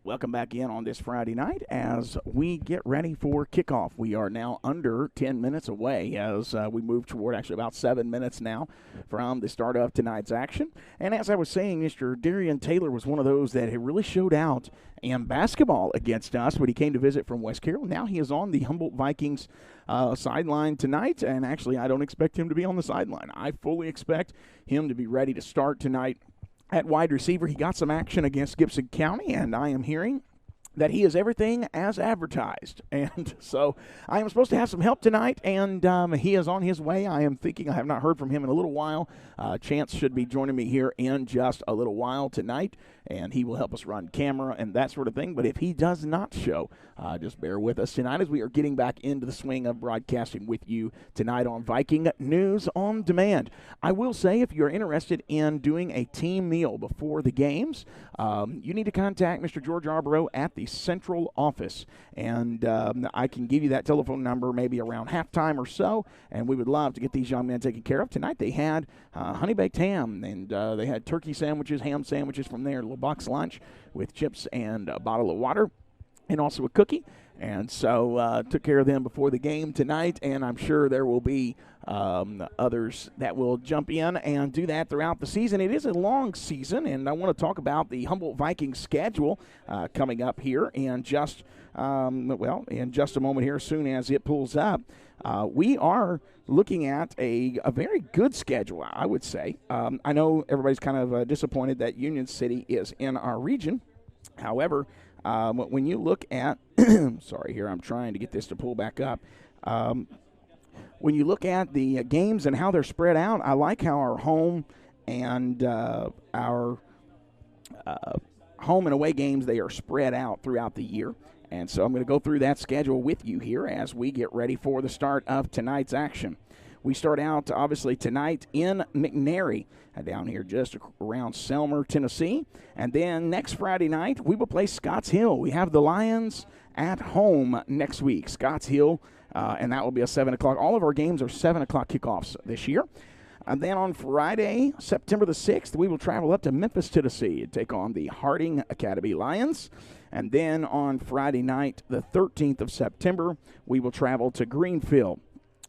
Welcome back in on this Friday night as we get ready for kickoff. We are now under 10 minutes away as we move toward actually about 7 minutes now from the start of tonight's action. And as I was saying, Mr. Darian Taylor was one of those that had really showed out in basketball against us when he came to visit from West Carroll. Now he is on the Humboldt Vikings sideline tonight, and actually I don't expect him to be on the sideline. I fully expect him to be ready to start tonight. At wide receiver, he got some action against Gibson County, and I am hearing that he is everything as advertised. And so I am supposed to have some help tonight, and he is on his way. I am thinking, I have not heard from him in a little while. Chance should be joining me here in just a little while tonight, and he will help us run camera and that sort of thing. But if he does not show, just bear with us tonight as we are getting back into the swing of broadcasting with you tonight on Viking News on Demand. I will say, if you're interested in doing a team meal before the games, you need to contact Mr. George Arborough at the central office, and I can give you that telephone number maybe around halftime or so, and we would love to get these young men taken care of. Tonight they had honey baked ham, and they had turkey sandwiches, ham sandwiches from their little box lunch with chips and a bottle of water and also a cookie. And so took care of them before the game tonight, and I'm sure there will be others that will jump in and do that throughout the season. It is a long season, and I want to talk about the Humboldt Vikings schedule coming up here in just in just a moment here, as soon as it pulls up. We are looking at a very good schedule, I would say. I know everybody's kind of disappointed that Union City is in our region. However, when you look at sorry, here I'm trying to get this to pull back up. When you look at the games and how they're spread out, I like how our home and our home and away games, they are spread out throughout the year. And so I'm going to go through that schedule with you here as we get ready for the start of tonight's action. We start out, obviously, tonight in McNairy, down here just around Selmer, Tennessee. And then next Friday night, we will play Scotts Hill. We have the Lions at home next week, Scotts Hill, and that will be a 7 o'clock. All of our games are 7 o'clock kickoffs this year. And then on Friday, September the 6th, we will travel up to Memphis, Tennessee, and take on the Harding Academy Lions. And then on Friday night, the 13th of September, we will travel to Greenfield.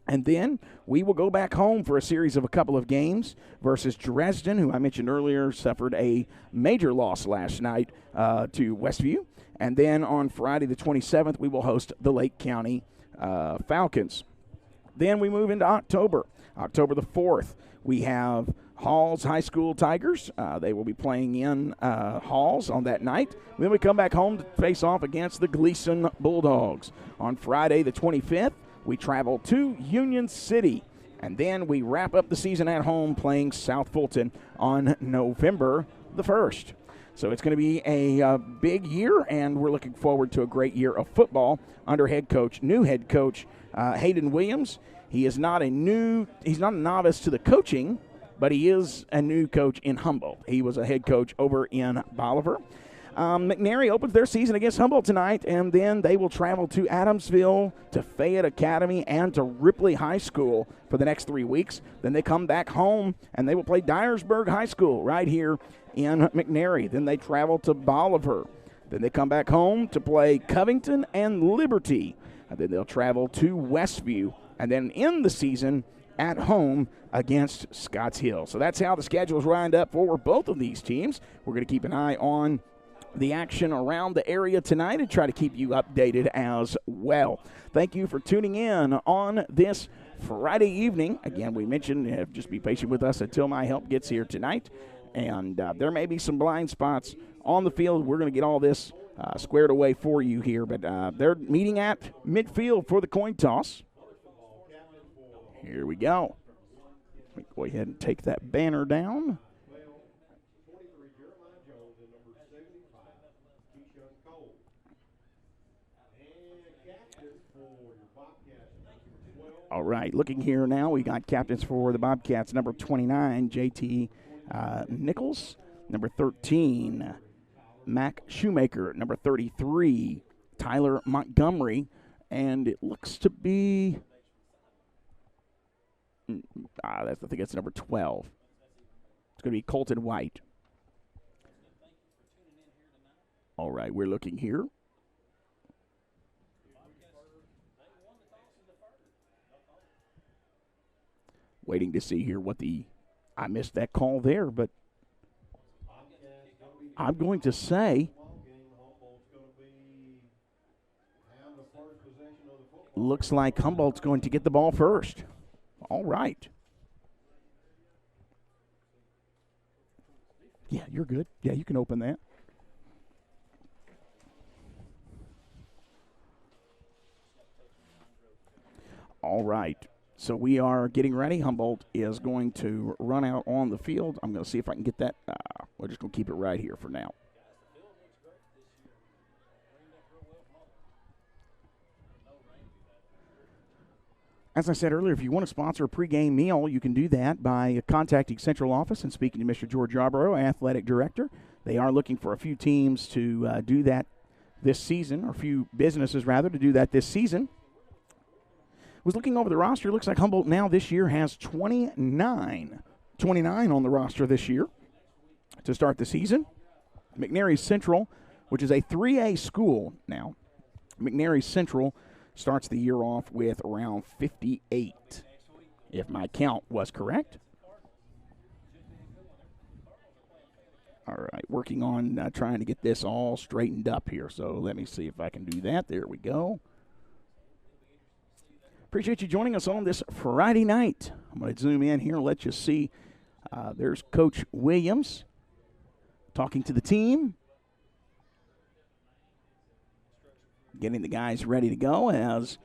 And then we will go back home for a series of a couple of games versus Dresden, who I mentioned earlier suffered a major loss last night to Westview. And then on Friday the 27th, we will host the Lake County Falcons. Then we move into October. October the 4th, we have Halls High School Tigers. They will be playing in Halls on that night. Then we come back home to face off against the Gleason Bulldogs. On Friday the 25th, we travel to Union City, and then we wrap up the season at home playing South Fulton on November the 1st. So it's going to be a big year, and we're looking forward to a great year of football under new head coach Hayden Williams. He's not a novice to the coaching, but he is a new coach in Humboldt. He was a head coach over in Bolivar. McNairy opens their season against Humboldt tonight, and then they will travel to Adamsville, to Fayette Academy, and to Ripley High School for the next 3 weeks. Then they come back home, and they will play Dyersburg High School right here in McNairy. Then they travel to Bolivar. Then they come back home to play Covington and Liberty. And then they'll travel to Westview, and then end the season at home against Scotts Hill. So that's how the schedule is lined up for both of these teams. We're going to keep an eye on the action around the area tonight and try to keep you updated as well. Thank you for tuning in on this Friday evening. Again, we mentioned just be patient with us until my help gets here tonight. And there may be some blind spots on the field. We're going to get all this squared away for you here. But they're meeting at midfield for the coin toss. Here we go. Let me go ahead and take that banner down. All right, looking here now, we got captains for the Bobcats, number 29, J.T. Nichols, number 13, Mac Shoemaker, number 33, Tyler Montgomery, and it looks to be, I think it's number 12. It's going to be Colton White. All right, we're looking here. Waiting to see here what I missed that call there, but I'm going to say looks like Humboldt's going to get the ball first. All right. Yeah, you're good. Yeah, you can open that. All right. So we are getting ready. Humboldt is going to run out on the field. I'm going to see if I can get that. We're just going to keep it right here for now. As I said earlier, if you want to sponsor a pregame meal, you can do that by contacting Central Office and speaking to Mr. George Yarborough, Athletic Director. They are looking for a few teams to do that this season, or a few businesses, rather, to do that this season. Was looking over the roster. Looks like Humboldt now this year has 29 on the roster this year to start the season. McNairy Central, which is a 3A school now. McNairy Central starts the year off with around 58, if my count was correct. All right, working on trying to get this all straightened up here. So let me see if I can do that. There we go. Appreciate you joining us on this Friday night. I'm going to zoom in here and let you see. There's Coach Williams talking to the team. Getting the guys ready to go, as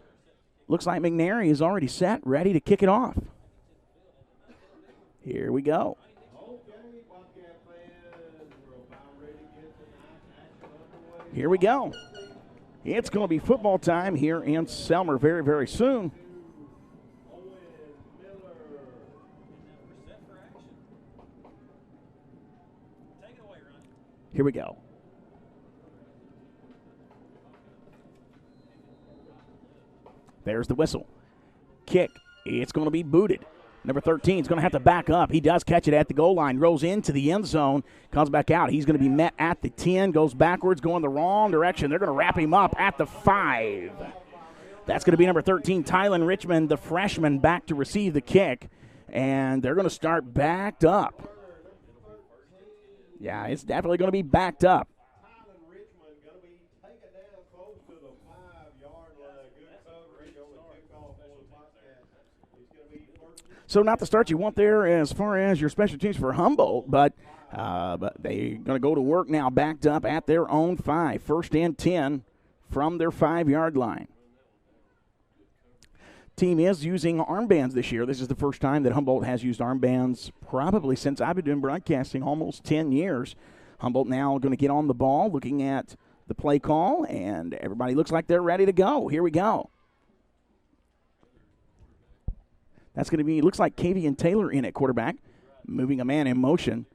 looks like McNairy is already set, ready to kick it off. Here we go. Here we go. It's going to be football time here in Selmer very, very soon. Here we go. There's the whistle. Kick. It's going to be booted. Number 13 is going to have to back up. He does catch it at the goal line, rolls into the end zone, comes back out. He's going to be met at the 10, goes backwards, going the wrong direction. They're going to wrap him up at the 5. That's going to be number 13, Tylen Richmond, the freshman, back to receive the kick. And they're going to start backed up. Yeah, it's definitely going to be backed up. So not the start you want there as far as your special teams for Humboldt, but they're going to go to work now, backed up at their own 5. First and 10 from their 5-yard line. Team is using armbands this year. This is the first time that Humboldt has used armbands probably since I've been doing broadcasting, almost 10 years. Humboldt now going to get on the ball, looking at the play call, and everybody looks like they're ready to go. Here we go. That's going to be, looks like Kavian Taylor in at quarterback, moving a man in motion.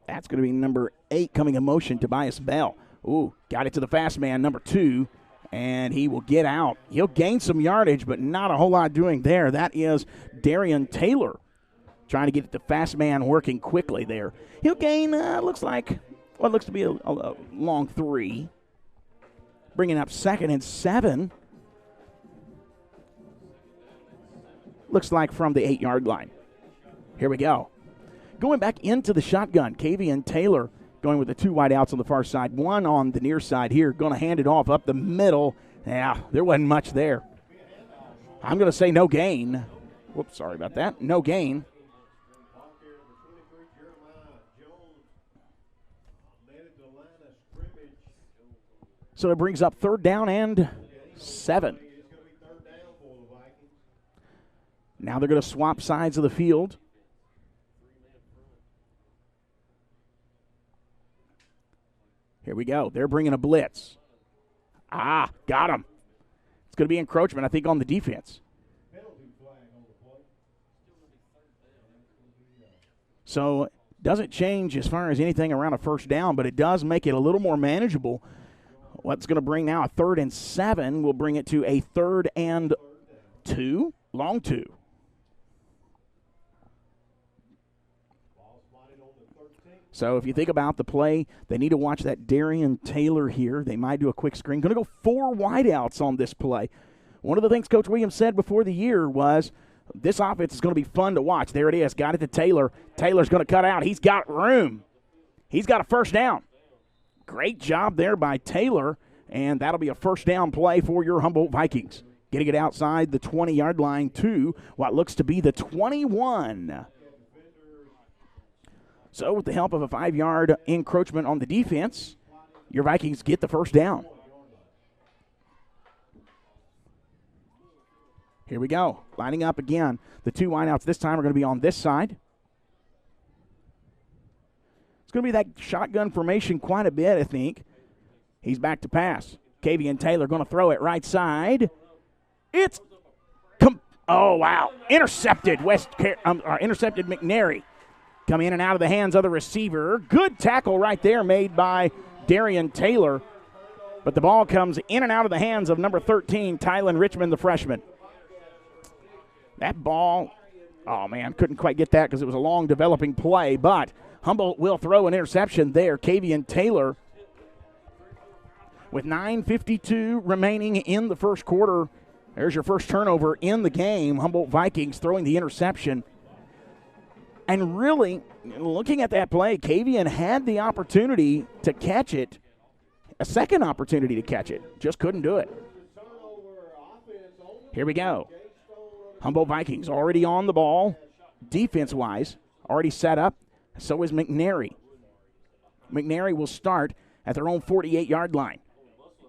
That's going to be number 8 coming in motion, Tobias Bell. Ooh, got it to the fast man, number 2, and he will get out. He'll gain some yardage, but not a whole lot doing there. That is Darian Taylor trying to get the fast man working quickly there. He'll gain, looks like, what looks to be a long 3. Bringing up 2nd and 7. Looks like from the 8-yard line. Here we go. Going back into the shotgun, Kavian Taylor going with the 2 wide outs on the far side. 1 on the near side here. Going to hand it off up the middle. Yeah, there wasn't much there. I'm going to say no gain. Whoops, sorry about that. No gain. So it brings up 3rd down and 7. Now they're going to swap sides of the field. Here we go. They're bringing a blitz. Got him. It's going to be encroachment, I think, on the defense. So doesn't change as far as anything around a first down, but it does make it a little more manageable. What's going to bring now a 3rd and 7 will bring it to a 3rd and 2, long 2. So if you think about the play, they need to watch that Darian Taylor here. They might do a quick screen. Going to go 4 wideouts on this play. One of the things Coach Williams said before the year was this offense is going to be fun to watch. There it is. Got it to Taylor. Taylor's going to cut out. He's got room. He's got a first down. Great job there by Taylor, and that'll be a first down play for your Humboldt Vikings. Getting it outside the 20-yard line to what looks to be the 21. So with the help of a 5-yard encroachment on the defense, your Vikings get the first down. Here we go. Lining up again. The 2 wideouts this time are going to be on this side. It's going to be that shotgun formation quite a bit, I think. He's back to pass. Kavian Taylor going to throw it right side. It's oh, wow. Intercepted. Intercepted McNairy. Come in and out of the hands of the receiver. Good tackle right there made by Darian Taylor. But the ball comes in and out of the hands of number 13, Tylen Richmond, the freshman. That ball, oh, man, couldn't quite get that because it was a long developing play. But Humboldt will throw an interception there. Kavian Taylor with 9:52 remaining in the first quarter. There's your first turnover in the game. Humboldt Vikings throwing the interception. And really, looking at that play, Kavian had the opportunity to catch it, a second opportunity to catch it. Just couldn't do it. Here we go. Humboldt Vikings already on the ball, defense-wise, already set up. So is McNairy. McNairy will start at their own 48-yard line.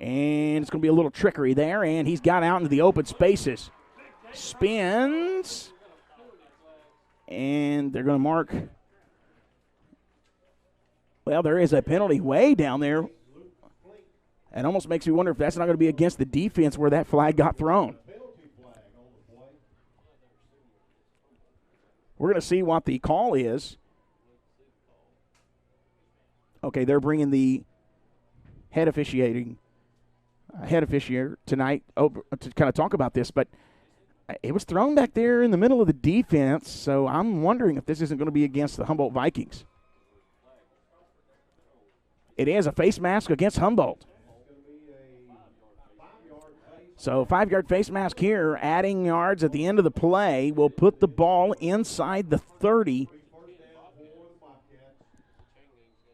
And it's going to be a little trickery there, and he's got out into the open spaces. Spins. And they're going to mark. Well, there is a penalty way down there. It almost makes me wonder if that's not going to be against the defense where that flag got thrown. We're going to see what the call is. Okay, they're bringing the head officiator tonight to kind of talk about this, but it was thrown back there in the middle of the defense, so I'm wondering if this isn't going to be against the Humboldt Vikings. It is a face mask against Humboldt. So 5-yard face mask here, adding yards at the end of the play, will put the ball inside the 30.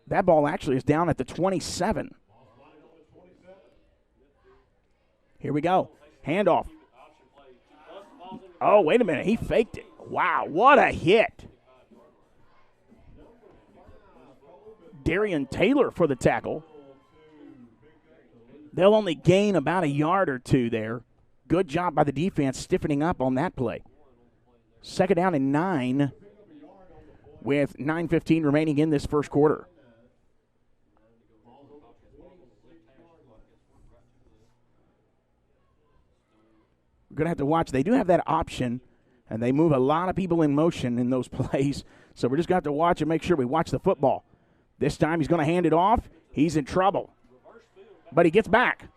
That ball actually is down at the 27. Here we go. Handoff. Oh, wait a minute. He faked it. Wow, what a hit. Darian Taylor for the tackle. They'll only gain about a yard or two there. Good job by the defense stiffening up on that play. Second down and 9 with 9:15 remaining in this first quarter. We're going to have to watch. They do have that option, and they move a lot of people in motion in those plays. So we're just going to have to watch and make sure we watch the football. This time he's going to hand it off. He's in trouble. But he gets back.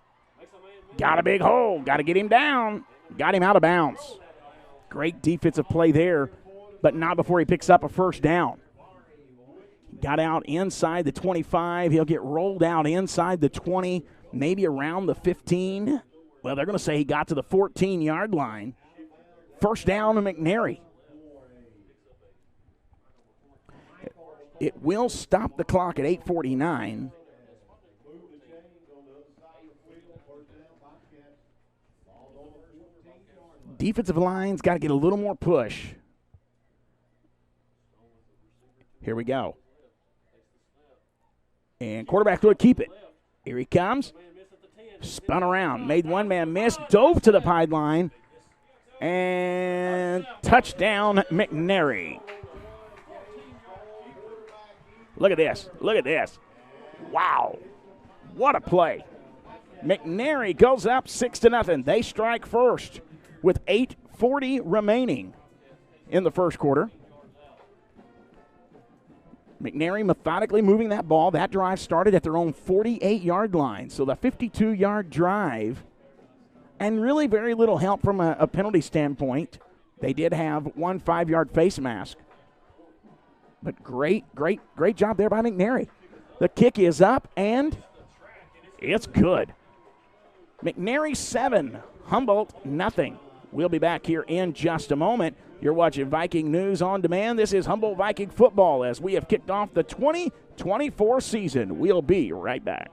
Got a big hole. Got to get him down. Got him out of bounds. Great defensive play there, but not before he picks up a first down. Got out inside the 25. He'll get rolled out inside the 20, maybe around the 15. Well, they're going to say he got to the 14-yard line. First down to McNairy. It will stop the clock at 8:49. Defensive line's got to get a little more push. Here we go. And quarterback going to keep it. Here he comes. Spun around. Made one man miss. Dove to the sideline. And touchdown, McNairy. Look at this. Look at this. Wow. What a play. McNairy goes up 6-0. They strike first with 8:40 remaining in the first quarter. McNairy methodically moving that ball. That drive started at their own 48-yard line. So the 52-yard drive, and really very little help from a penalty standpoint. They did have one 5-yard face mask. But great job there by McNairy. The kick is up, and it's good. McNairy 7, Humboldt nothing. We'll be back here in just a moment. You're watching Viking News on Demand. This is Humboldt Viking football as we have kicked off the 2024 season. We'll be right back.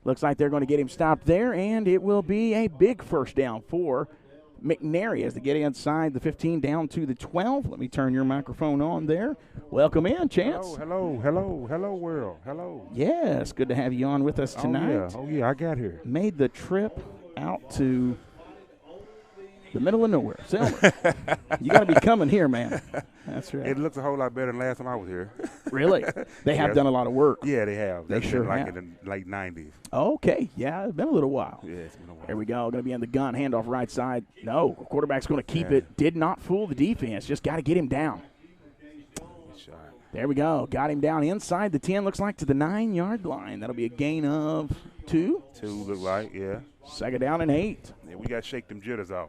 Looks like they're going to get him stopped there, and it will be a big first down for McNairy as they get inside the 15 down to the 12. Let me turn your microphone on there. Welcome in, Chance. Hello, world. Hello. Yes, good to have you on with us tonight. Oh, yeah, I got here. Made the trip out to the middle of nowhere, Selma. You got to be coming here, man. That's right. It looks a whole lot better than last time I was here. Really? They have done a lot of work. Yeah, they have. They sure been have. Like in the late 90s. Okay. Yeah, it's been a little while. Yeah, it's been a while. Here we go. Going to be on the gun. Handoff right side. No, quarterback's going to keep it. Did not fool the defense. Just got to get him down. Good shot. There we go. Got him down inside the 10, looks like to the 9-yard line. That'll be a gain of 2. 2 look like, yeah. Second down and 8. Yeah, we got to shake them jitters off.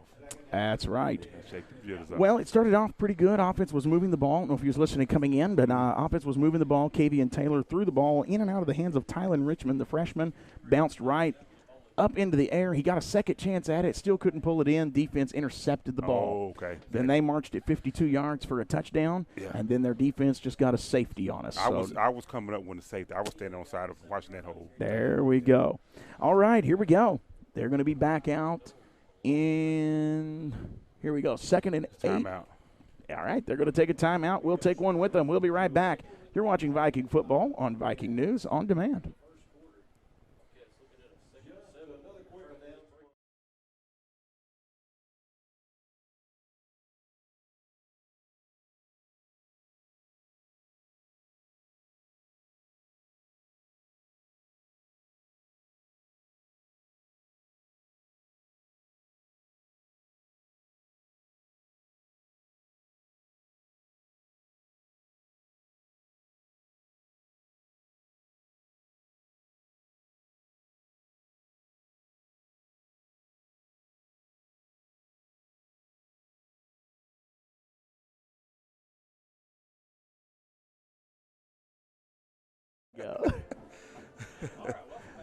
That's right. Shake them jitters off. Well, it started off pretty good. Offense was moving the ball. I don't know if you was listening coming in, but offense was moving the ball. Kavian Taylor threw the ball in and out of the hands of Tylen Richmond, the freshman. Bounced right up into the air. He got a second chance at it. Still couldn't pull it in. Defense intercepted the ball. Oh, okay. Then they marched it 52 yards for a touchdown, and then their defense just got a safety on us. I was coming up when the safety. I was standing on the side of watching that hole. There we go. All right, here we go. They're going to be back out in – here we go, 2nd and 8. Timeout. All right, they're going to take a timeout. We'll take one with them. We'll be right back. You're watching Viking football on Viking News on Demand.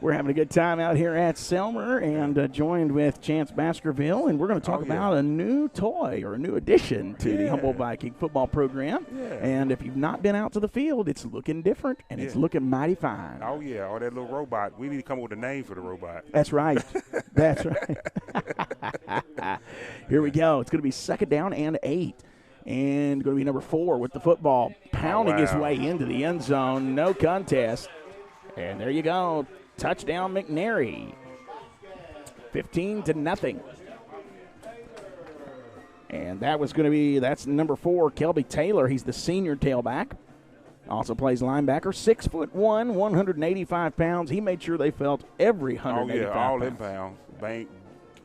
We're having a good time out here at Selmer and joined with Chance Baskerville, and we're going to talk about a new toy or a new addition to the Humboldt Viking football program. Yeah. And if you've not been out to the field, it's looking different, and it's looking mighty fine. Oh, yeah, that little robot. We need to come up with a name for the robot. That's right. That's right. Here we go. It's going to be 2nd down and 8. And going to be number 4 with the football, pounding his way into the end zone. No contest. And there you go. Touchdown McNairy. 15-0. And that was going to be, that's number 4, Kelby Taylor. He's the senior tailback. Also plays linebacker. 6'1", 185 pounds. He made sure they felt every 185 pounds. All in pounds. Bank,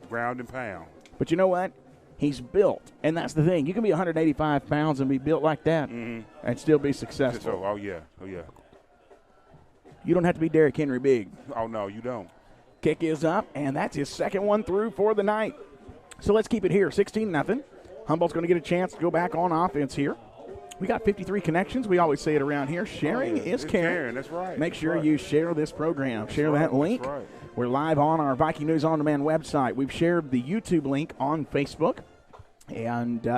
ground and pound. But you know what? He's built. And that's the thing. You can be 185 pounds and be built like that and still be successful. Oh, yeah. You don't have to be Derrick Henry big. Oh, no, you don't. Kick is up, and that's his second one through for the night. So let's keep it here, 16-0. Humboldt's going to get a chance to go back on offense here. We got 53 connections. We always say it around here. Sharing is caring. That's right. Make sure you share this program. Share that link. That's right. We're live on our Viking News On Demand website. We've shared the YouTube link on Facebook. And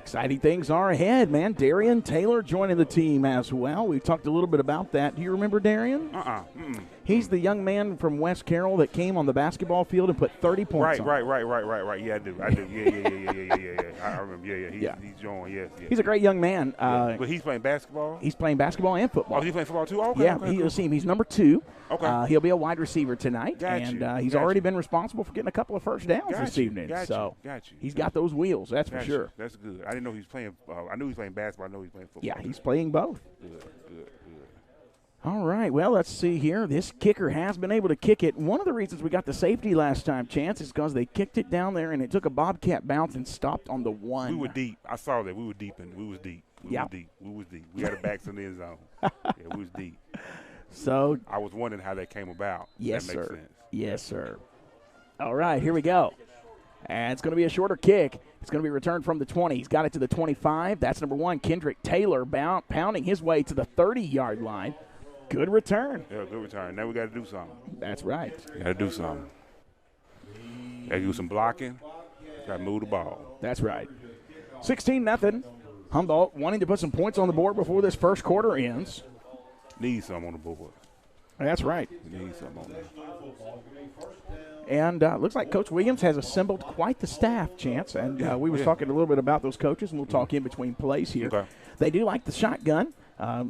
exciting things are ahead, man. Darian Taylor joining the team as well. We talked a little bit about that. Do you remember Darian? He's the young man from West Carroll that came on the basketball field and put 30 points on. Right. Yeah, I do. Yeah. I remember. Yeah. He's joined. Yes. He's a great young man. But he's playing basketball? He's playing basketball and football. Oh, he's playing football too? Okay. Yeah, Okay, cool. He's number 2. Okay. He'll be a wide receiver tonight. He's already been responsible for getting a couple of first downs this evening. He's got those wheels, that's for sure. That's good. I didn't know he was playing. I knew he was playing basketball. I know he was playing football. Yeah, he's playing both. Good. All right, well, let's see here. This kicker has been able to kick it. One of the reasons we got the safety last time, Chance, is because they kicked it down there and it took a Bobcat bounce and stopped on the 1. We were deep. I saw that. We were deep. We was deep. We was deep. We had our backs in the end zone. We was deep. So I was wondering how that came about. Yes, that makes sir. sense. Yes, sir. All right, here we go. And it's going to be a shorter kick. It's going to be returned from the 20. He's got it to the 25. That's number 1, Kendrick Taylor, pounding his way to the 30-yard line. Good return. Yeah, good return. Now we got to do something. That's right. Got to do something. Got to do some blocking. Got to move the ball. That's right. 16-0. Humboldt wanting to put some points on the board before this first quarter ends. Need some on the board. That's right. We need something on there. And looks like Coach Williams has assembled quite the staff, Chance. And we were talking a little bit about those coaches, and we'll talk in between plays here. Okay. They do like the shotgun.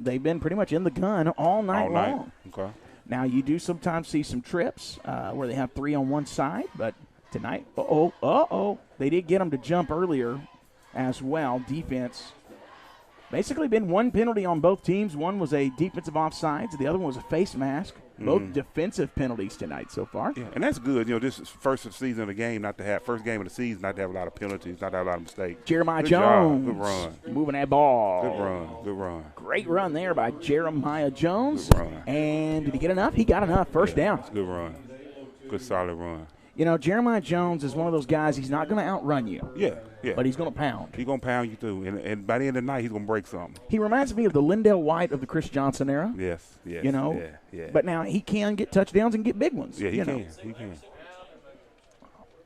They've been pretty much in the gun all night long. Okay. Now, you do sometimes see some trips where they have 3 on one side, but tonight, they did get them to jump earlier as well. Defense. Basically been one penalty on both teams. One was a defensive offsides. The other one was a face mask. Both defensive penalties tonight so far. Yeah, and that's good. You know, this is first season of the game, first game of the season, not to have a lot of penalties, not to have a lot of mistakes. Jeremiah good Jones. Job. Good run. Moving that ball. Good run. Great run there by Jeremiah Jones. Good run. And did he get enough? He got enough. First down. It's a good run. Good solid run. You know, Jeremiah Jones is one of those guys, he's not going to outrun you. Yeah. But he's going to pound. He's going to pound you through. And by the end of the night, he's going to break something. He reminds me of the Lindell White of the Chris Johnson era. Yes. You know? Yeah. But now he can get touchdowns and get big ones. Yeah, he can.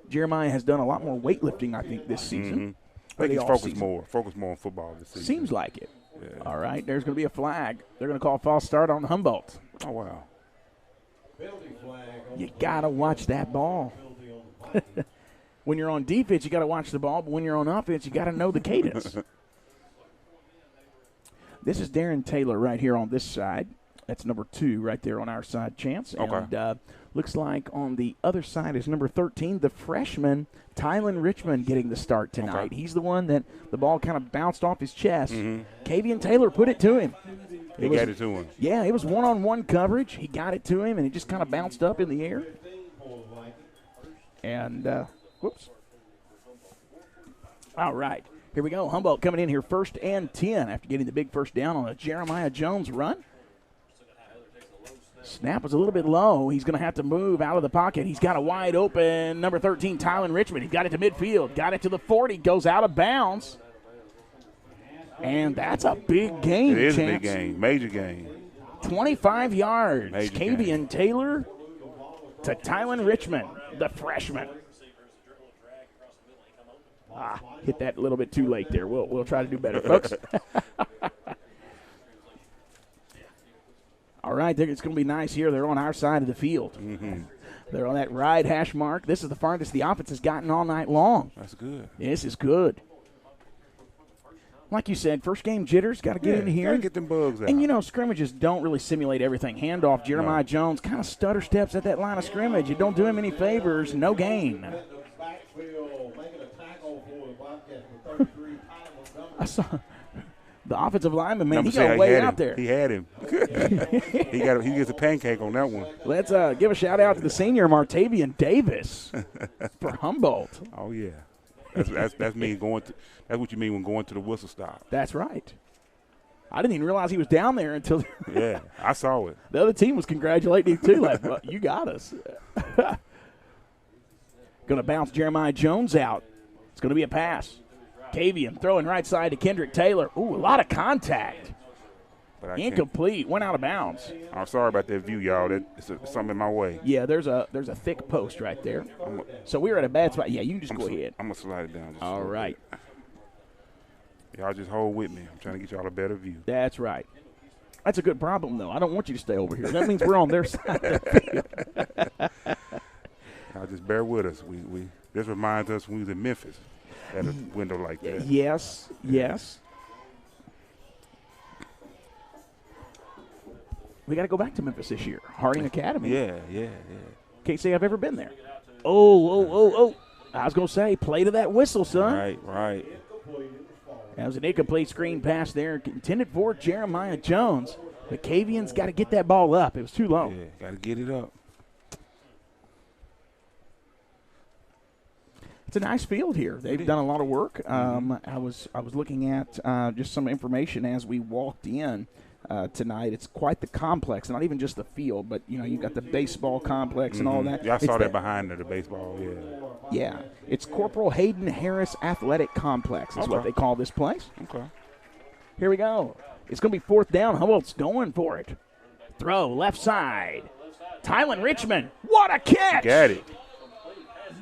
Jeremiah has done a lot more weightlifting, I think, this season. I think he's focused more on football this season. Seems like it. Yeah. All right, there's going to be a flag. They're going to call a false start on Humboldt. Oh, wow. You got to watch that ball. When you're on defense, you got to watch the ball, but when you're on offense, you got to know the cadence. This is Darren Taylor right here on this side. That's number 2 right there on our side, Chance. Okay. And looks like on the other side is number 13, the freshman, Tylen Richmond, getting the start tonight. Okay. He's the one that the ball kind of bounced off his chest. Kavian Taylor put it to him. He got it to him. Yeah, it was one-on-one coverage. He got it to him, and it just kind of bounced up in the air. And, whoops. All right. Here we go. Humboldt coming in here 1st and 10 after getting the big first down on a Jeremiah Jones run. Snap was a little bit low. He's going to have to move out of the pocket. He's got a wide open number 13, Tylen Richmond. He got it to midfield. Got it to the 40. Goes out of bounds. And that's a big game, It is Chance. a big game. Major game. 25 yards. Major Kavian game. Taylor to Tylen Richmond, the freshman. Hit that a little bit too late there. We'll try to do better, folks. All right, it's going to be nice here. They're on our side of the field. They're on that right hash mark. This is the farthest the offense has gotten all night long. That's good. This is good. Like you said, first game jitters, got to get in here. Got to get them bugs out. And, you know, scrimmages don't really simulate everything. Handoff, Jeremiah Jones kind of stutter steps at that line of scrimmage. You don't do him any favors, no gain. I saw the offensive lineman, man, he got way out there. He had him. He gets a pancake on that one. Let's give a shout-out to the senior, Martavian Davis, for Humboldt. Oh, yeah. That's me going to. That's what you mean when going to the whistle stop. That's right. I didn't even realize he was down there until. Yeah, I saw it. The other team was congratulating him too, like, well, you got us. Going to bounce Jeremiah Jones out. It's going to be a pass. Kavian throwing right side to Kendrick Taylor. Ooh, a lot of contact. But incomplete. Went out of bounds. I'm sorry about that view, y'all. It's something in my way. Yeah, there's a thick post right there. So we were at a bad spot. Yeah, you can just go ahead. I'm going to slide it down. All right. Y'all just hold with me. I'm trying to get y'all a better view. That's right. That's a good problem, though. I don't want you to stay over here. That means we're on their side. Y'all just bear with us. This reminds us when we was in Memphis at a window like that. Yes. We got to go back to Memphis this year. Harding Academy. Yeah. Can't say I've ever been there. Oh. I was going to say, play to that whistle, son. Right. That was an incomplete screen pass there, intended for Jeremiah Jones. But Kavian's got to get that ball up. It was too low. Yeah, got to get it up. It's a nice field here. They've done a lot of work. I was looking at just some information as we walked in tonight. It's quite the complex, not even just the field, but you got the baseball complex and all that. Yeah, I saw that behind the baseball. Yeah, it's Corporal Hayden Harris Athletic Complex is what they call this place. Okay. Here we go. It's going to be 4th down. Humboldt's going for it. Throw left side. Tylen Richmond. What a catch! Got it.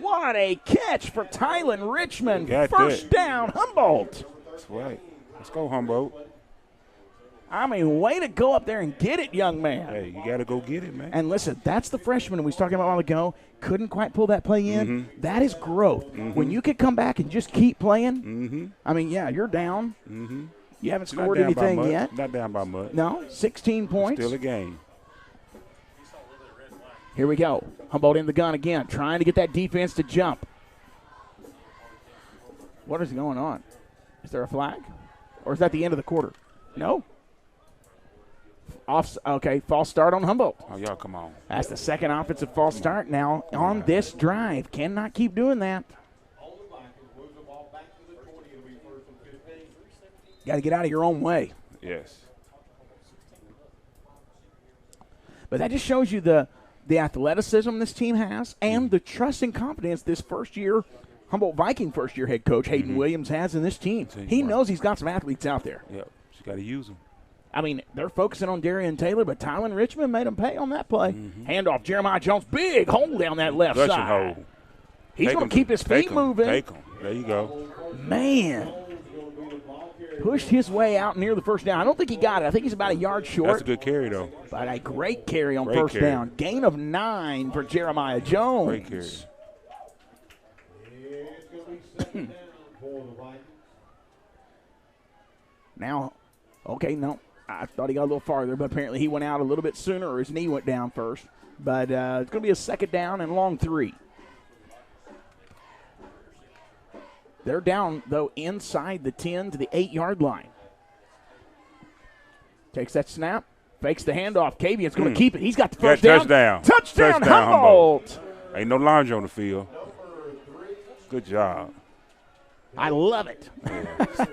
What a catch for Tylen Richmond. Got First down, Humboldt. That's right. Let's go, Humboldt. I mean, way to go up there and get it, young man. Hey, you got to go get it, man. And listen, that's the freshman we was talking about a while ago. Couldn't quite pull that play in. That is growth. When you can come back and just keep playing, I mean, yeah, you're down. You haven't scored anything yet. Not down by much. No, 16 points. Still a game. Here we go. Humboldt in the gun again, trying to get that defense to jump. What is going on? Is there a flag? Or is that the end of the quarter? No. Okay, false start on Humboldt. Oh, y'all come on. That's the second offensive false start now on this drive. Cannot keep doing that. Got to get out of your own way. Yes. But that just shows you the athleticism this team has and the trust and confidence this first-year Humboldt Viking first-year head coach Hayden Williams has in this team. He knows he's got some athletes out there. Yep, just got to use them. I mean, they're focusing on Darian Taylor, but Tylen Richmond made him pay on that play. Handoff, Jeremiah Jones, big hole down that left side. Hole. He's going to keep his feet moving. Take him. There you go. Man. Pushed his way out near the first down. I don't think he got it. I think he's about a yard short. That's a good carry, though. But a great carry on first down. Gain of 9 for Jeremiah Jones. Great carry. Now, okay, no. I thought he got a little farther, but apparently he went out a little bit sooner or his knee went down first. But it's going to be a second down and long 3. They're down, though, inside the 10 to the 8-yard line. Takes that snap, fakes the handoff. Kavian's going to keep it. He's got the first down. Touchdown, Humboldt. Ain't no lounge on the field. Good job. I love it.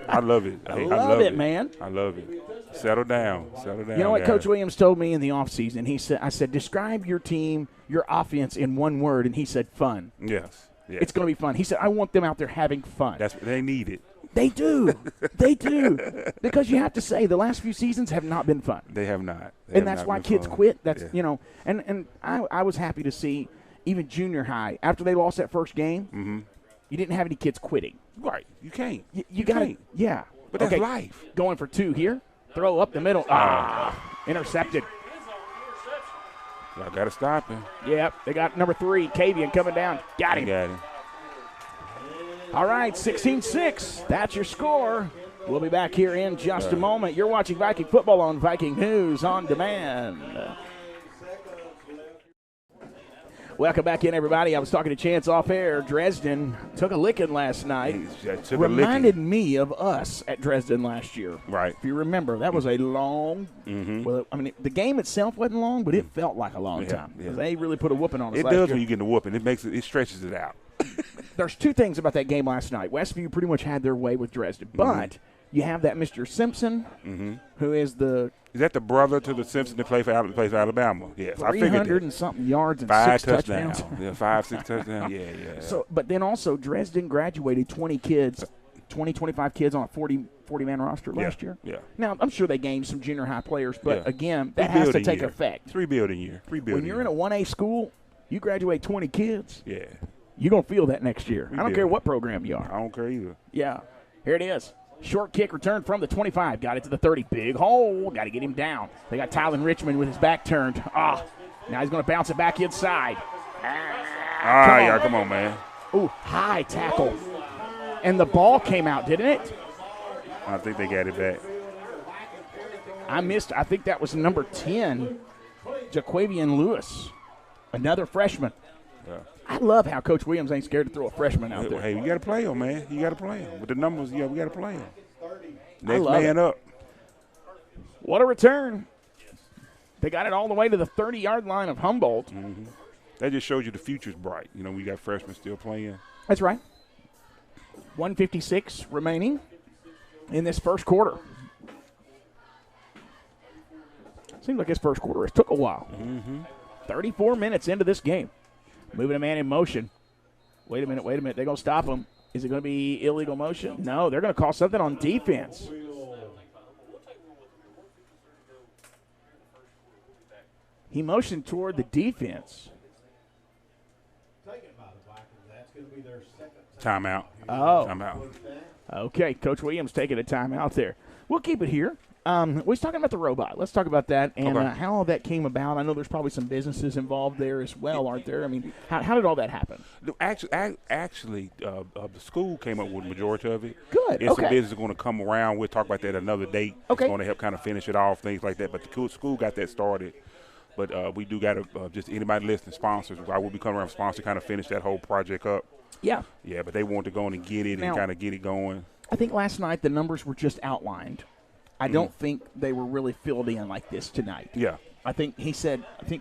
I love it. I love it, man. I love it. Settle down. Settle down. You know what guys. Coach Williams told me in the offseason? I said, describe your team, your offense in one word, and he said fun. Yes. It's going to be fun. He said, I want them out there having fun. They need it. They do. They do. Because you have to say the last few seasons have not been fun. They have not. And that's why kids quit. That's, you know, and I was happy to see even junior high, after they lost that first game, you didn't have any kids quitting. Right. You can't. You got to, yeah. But that's life. Going for 2 here. Throw up the middle. Intercepted. Y'all got to stop him. Yep, they got number 3, Kavian, coming down. Got him. All right, 16-6. That's your score. We'll be back here in just a moment. You're watching Viking football on Viking News on Demand. Welcome back in, everybody. I was talking to Chance off air. Dresden took a licking last night. Reminded me of us at Dresden last year. Right. If you remember, that was a long. Well, I mean, the game itself wasn't long, but it felt like a long time. Yeah. They really put a whooping on us. It last does year. when you get the whooping. It stretches it out. There's 2 things about that game last night. Westview pretty much had their way with Dresden, but you have that Mr. Simpson, who is the. Is that the brother to the Simpson that plays for Alabama? Yes, I figured 300 and something yards and 5 6 touchdowns. Yeah, 5, 6 touchdowns. Yeah. So, but then also Dresden graduated 20 kids, 20, 25 kids on a 40-man roster last year. Yeah. Now, I'm sure they gained some junior high players, but again, that has to take effect. Rebuilding year. When you're in a 1A school, you graduate 20 kids. Yeah. You're going to feel that next year. I don't care what program you are. I don't care either. Yeah. Here it is. Short kick return from the 25. Got it to the 30. Big hole. Got to get him down. They got Tylen Richmond with his back turned. Now he's going to bounce it back inside. Come on, man. Ooh, high tackle. And the ball came out, didn't it? I think they got it back. I think that was number 10, Jaquavian Lewis, another freshman. Yeah. I love how Coach Williams ain't scared to throw a freshman out there. Hey, you got to play him, man. You got to play him. With the numbers, we got to play him. Next man up. What a return. They got it all the way to the 30-yard line of Humboldt. That just shows you the future's bright. You know, we got freshmen still playing. That's right. 1:56 remaining in this first quarter. Seems like this first quarter took a while. 34 minutes into this game. Moving a man in motion. Wait a minute. They're going to stop him. Is it going to be illegal motion? No, they're going to call something on defense. He motioned toward the defense. Timeout. Oh. Timeout. Okay, Coach Williams taking a timeout there. We'll keep it here We was talking about the robot. Let's talk about that and Okay. how all that came about. I know there's probably some businesses involved there as well, aren't there? I mean, how did all that happen? Actually, the school came up with the majority of it. Good, It's okay. a business going to come around. We'll talk about that another date. Okay. It's going to help kind of finish it off, things like that. But the school got that started. But we do got to just anybody listening, sponsors. I will be coming around sponsor, kind of finish that whole project up. Yeah. Yeah, but they want to go in and get it Now, and kind of get it going. I think last night the numbers were just outlined. I don't think they were really filled in like this tonight. Yeah. I think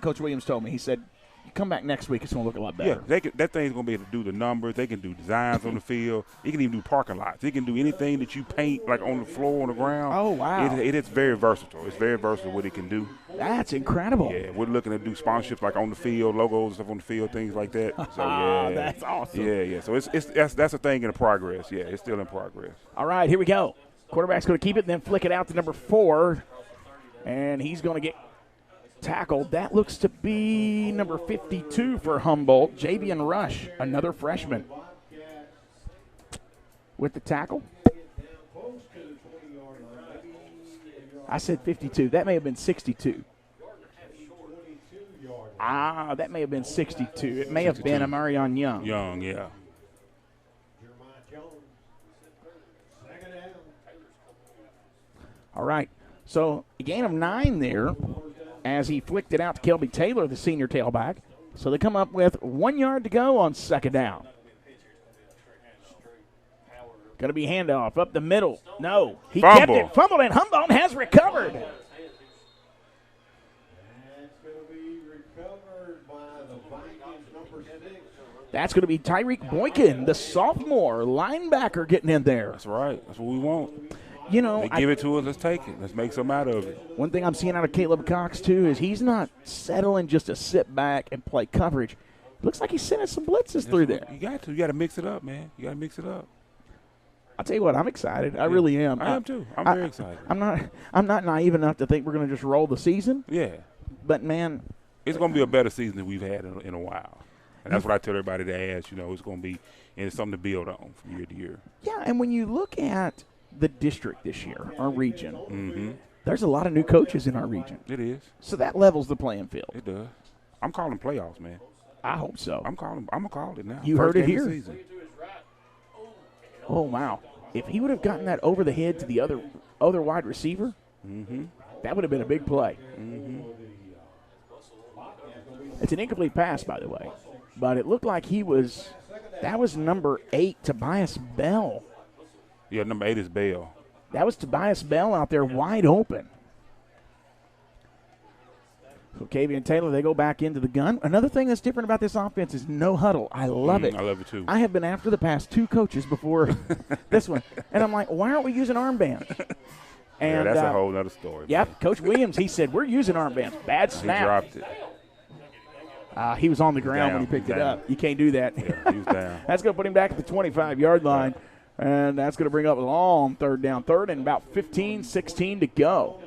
Coach Williams told me, he said, you come back next week, it's going to look a lot better. Yeah, that thing's going to be able to do the numbers. They can do designs on the field. It can even do parking lots. It can do anything that you paint, like on the floor, on the ground. Oh, wow. It is very versatile. It's very versatile what it can do. That's incredible. Yeah, we're looking to do sponsorships like on the field, logos and stuff on the field, things like that. So, yeah. That's awesome. Yeah. So that's a thing in progress. Yeah, it's still in progress. All right, here we go. Quarterback's going to keep it, then flick it out to number 4, and he's going to get tackled. That looks to be number 52 for Humboldt, Javian Rush, another freshman. With the tackle. I said 52. That may have been 62. That may have been 62. It may have been Amarion Young. Young, yeah. All right. So a gain of 9 there as he flicked it out to Kelby Taylor, the senior tailback. So they come up with 1 yard to go on second down. Going to be handoff up the middle. No. He kept it. Fumbled, and Humboldt has recovered. That's going to be recovered by the Vikings, number 6. That's going to be Tyreek Boykin, the sophomore linebacker, getting in there. That's right. That's what we want. You know, They give it to us. Let's take it. Let's make something out of it. One thing I'm seeing out of Caleb Cox, too, is he's not settling just to sit back and play coverage. Looks like he's sending some blitzes through there. You got to. You got to mix it up, man. You got to mix it up. I'll tell you what, I'm excited. I really am. I am too. I'm very excited. I'm not naive enough to think we're going to just roll the season. Yeah. But, man. It's going to be a better season than we've had in a while. And that's what I tell everybody to ask. You know, it's going to be – and it's something to build on from year to year. Yeah, and when you look at the district this year, our region, there's a lot of new coaches in our region. It is. So that levels the playing field. It does. I'm calling playoffs, man. I hope so. I'm going to call it now. You First heard it game of the here. season. Oh, wow. If he would have gotten that over the head to the other wide receiver, that would have been a big play. It's an incomplete pass, by the way. But it looked like that was number 8, Tobias Bell. Yeah, number 8 is Bell. That was Tobias Bell out there wide open. So Kavian Taylor, they go back into the gun. Another thing that's different about this offense is no huddle. I love it. I love it too. I have been after the past 2 coaches before this one. And I'm like, why aren't we using armbands? And, yeah, that's a whole other story. Yep, man. Coach Williams, he said, we're using armbands. Bad snap. He dropped it. He was on the ground when he picked it up. You can't do that. Yeah, he was down. That's going to put him back at the 25-yard line. And that's going to bring up a long third down. Third and about 15, 16 to go.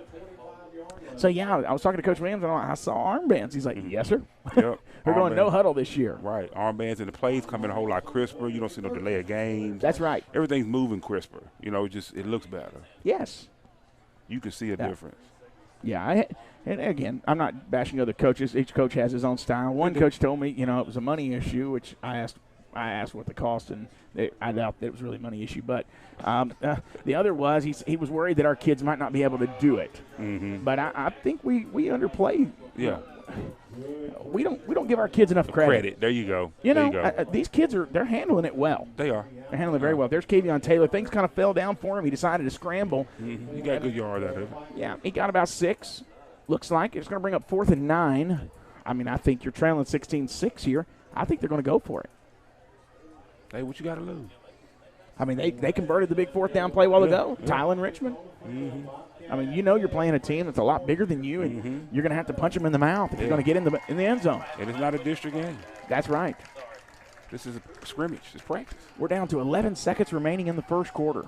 So, yeah, I was talking to Coach Williams, and I saw armbands. He's like, yes, sir. Yep. We're going no huddle this year. Right. Armbands and the plays come in a whole lot crisper. You don't see no delay of games. That's right. Everything's moving crisper. You know, it looks better. Yes. You can see a difference. Yeah, and again, I'm not bashing other coaches. Each coach has his own style. One coach told me, it was a money issue, which I asked what the cost, and I doubt that it was really a money issue. But the other was he was worried that our kids might not be able to do it. But I think we underplay. Yeah. We don't give our kids enough credit. There you go. These kids they're handling it well. They are. They're handling it very well. There's Kavion Taylor. Things kind of fell down for him. He decided to scramble. He got a good yard out of it. Yeah, he got about 6. Looks like it's going to bring up 4th and 9. I mean, I think you're trailing 16-6 here. I think they're going to go for it. Hey, what you got to lose? I mean, they converted the big 4th down play a while ago. Tylen Richmond. I mean, you're playing a team that's a lot bigger than you, and you're going to have to punch them in the mouth if you're going to get in the end zone. And it's not a district game. That's right. This is a scrimmage. It's practice. We're down to 11 seconds remaining in the first quarter.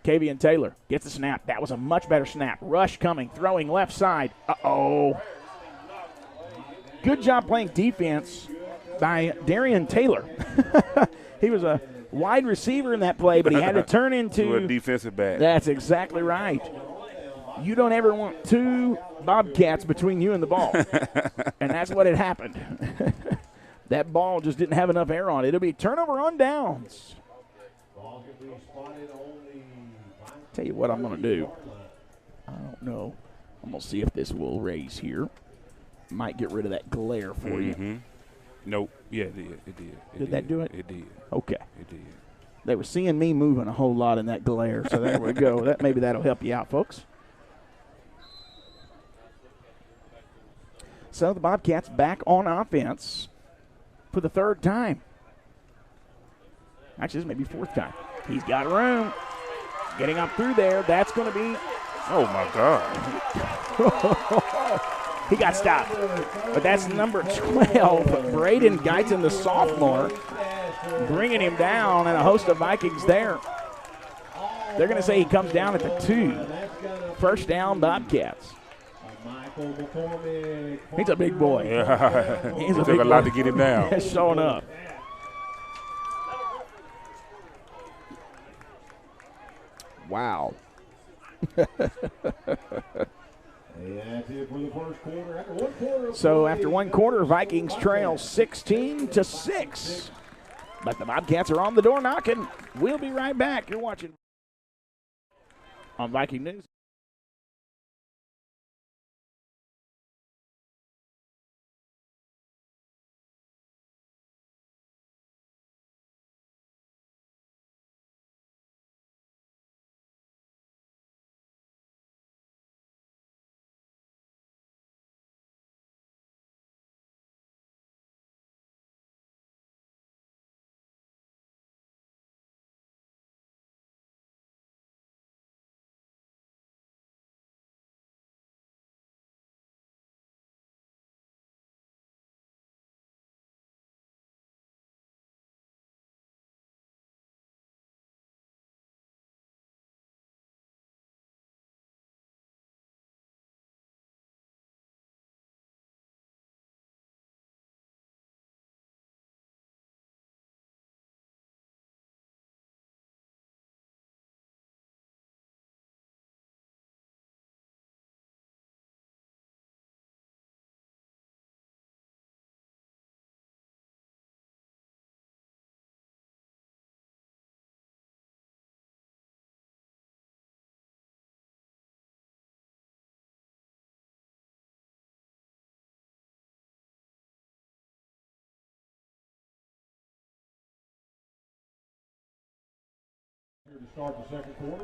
Kavian Taylor gets the snap. That was a much better snap. Rush coming, throwing left side. Uh-oh. Good job playing defense by Darian Taylor. He was a wide receiver in that play, but he had to turn into a defensive back. That's exactly right. You don't ever want two Bobcats between you and the ball. And that's what had happened. That ball just didn't have enough air on it. It'll be turnover on downs. Tell you what I'm going to do. I don't know. I'm going to see if this will raise here. Might get rid of that glare for you. Nope. Yeah, it did. It did. Did that do it? It did. Okay. It did. They were seeing me moving a whole lot in that glare, so there we go. Maybe that'll help you out, folks. So the Bobcats back on offense for the third time. Actually, this may be fourth time. He's got room. Getting up through there. That's going to be. Oh, my God. He got stopped. But that's number 12, Braden Guyton, the sophomore, bringing him down, and a host of Vikings there. They're going to say he comes down at the 2. First down, Bobcats. He's a big boy. Yeah. He's it took a lot to get him down. He's showing up. Wow. So after one quarter, Vikings trail 16-6. But the Bobcats are on the door knocking. We'll be right back. You're watching on Viking News.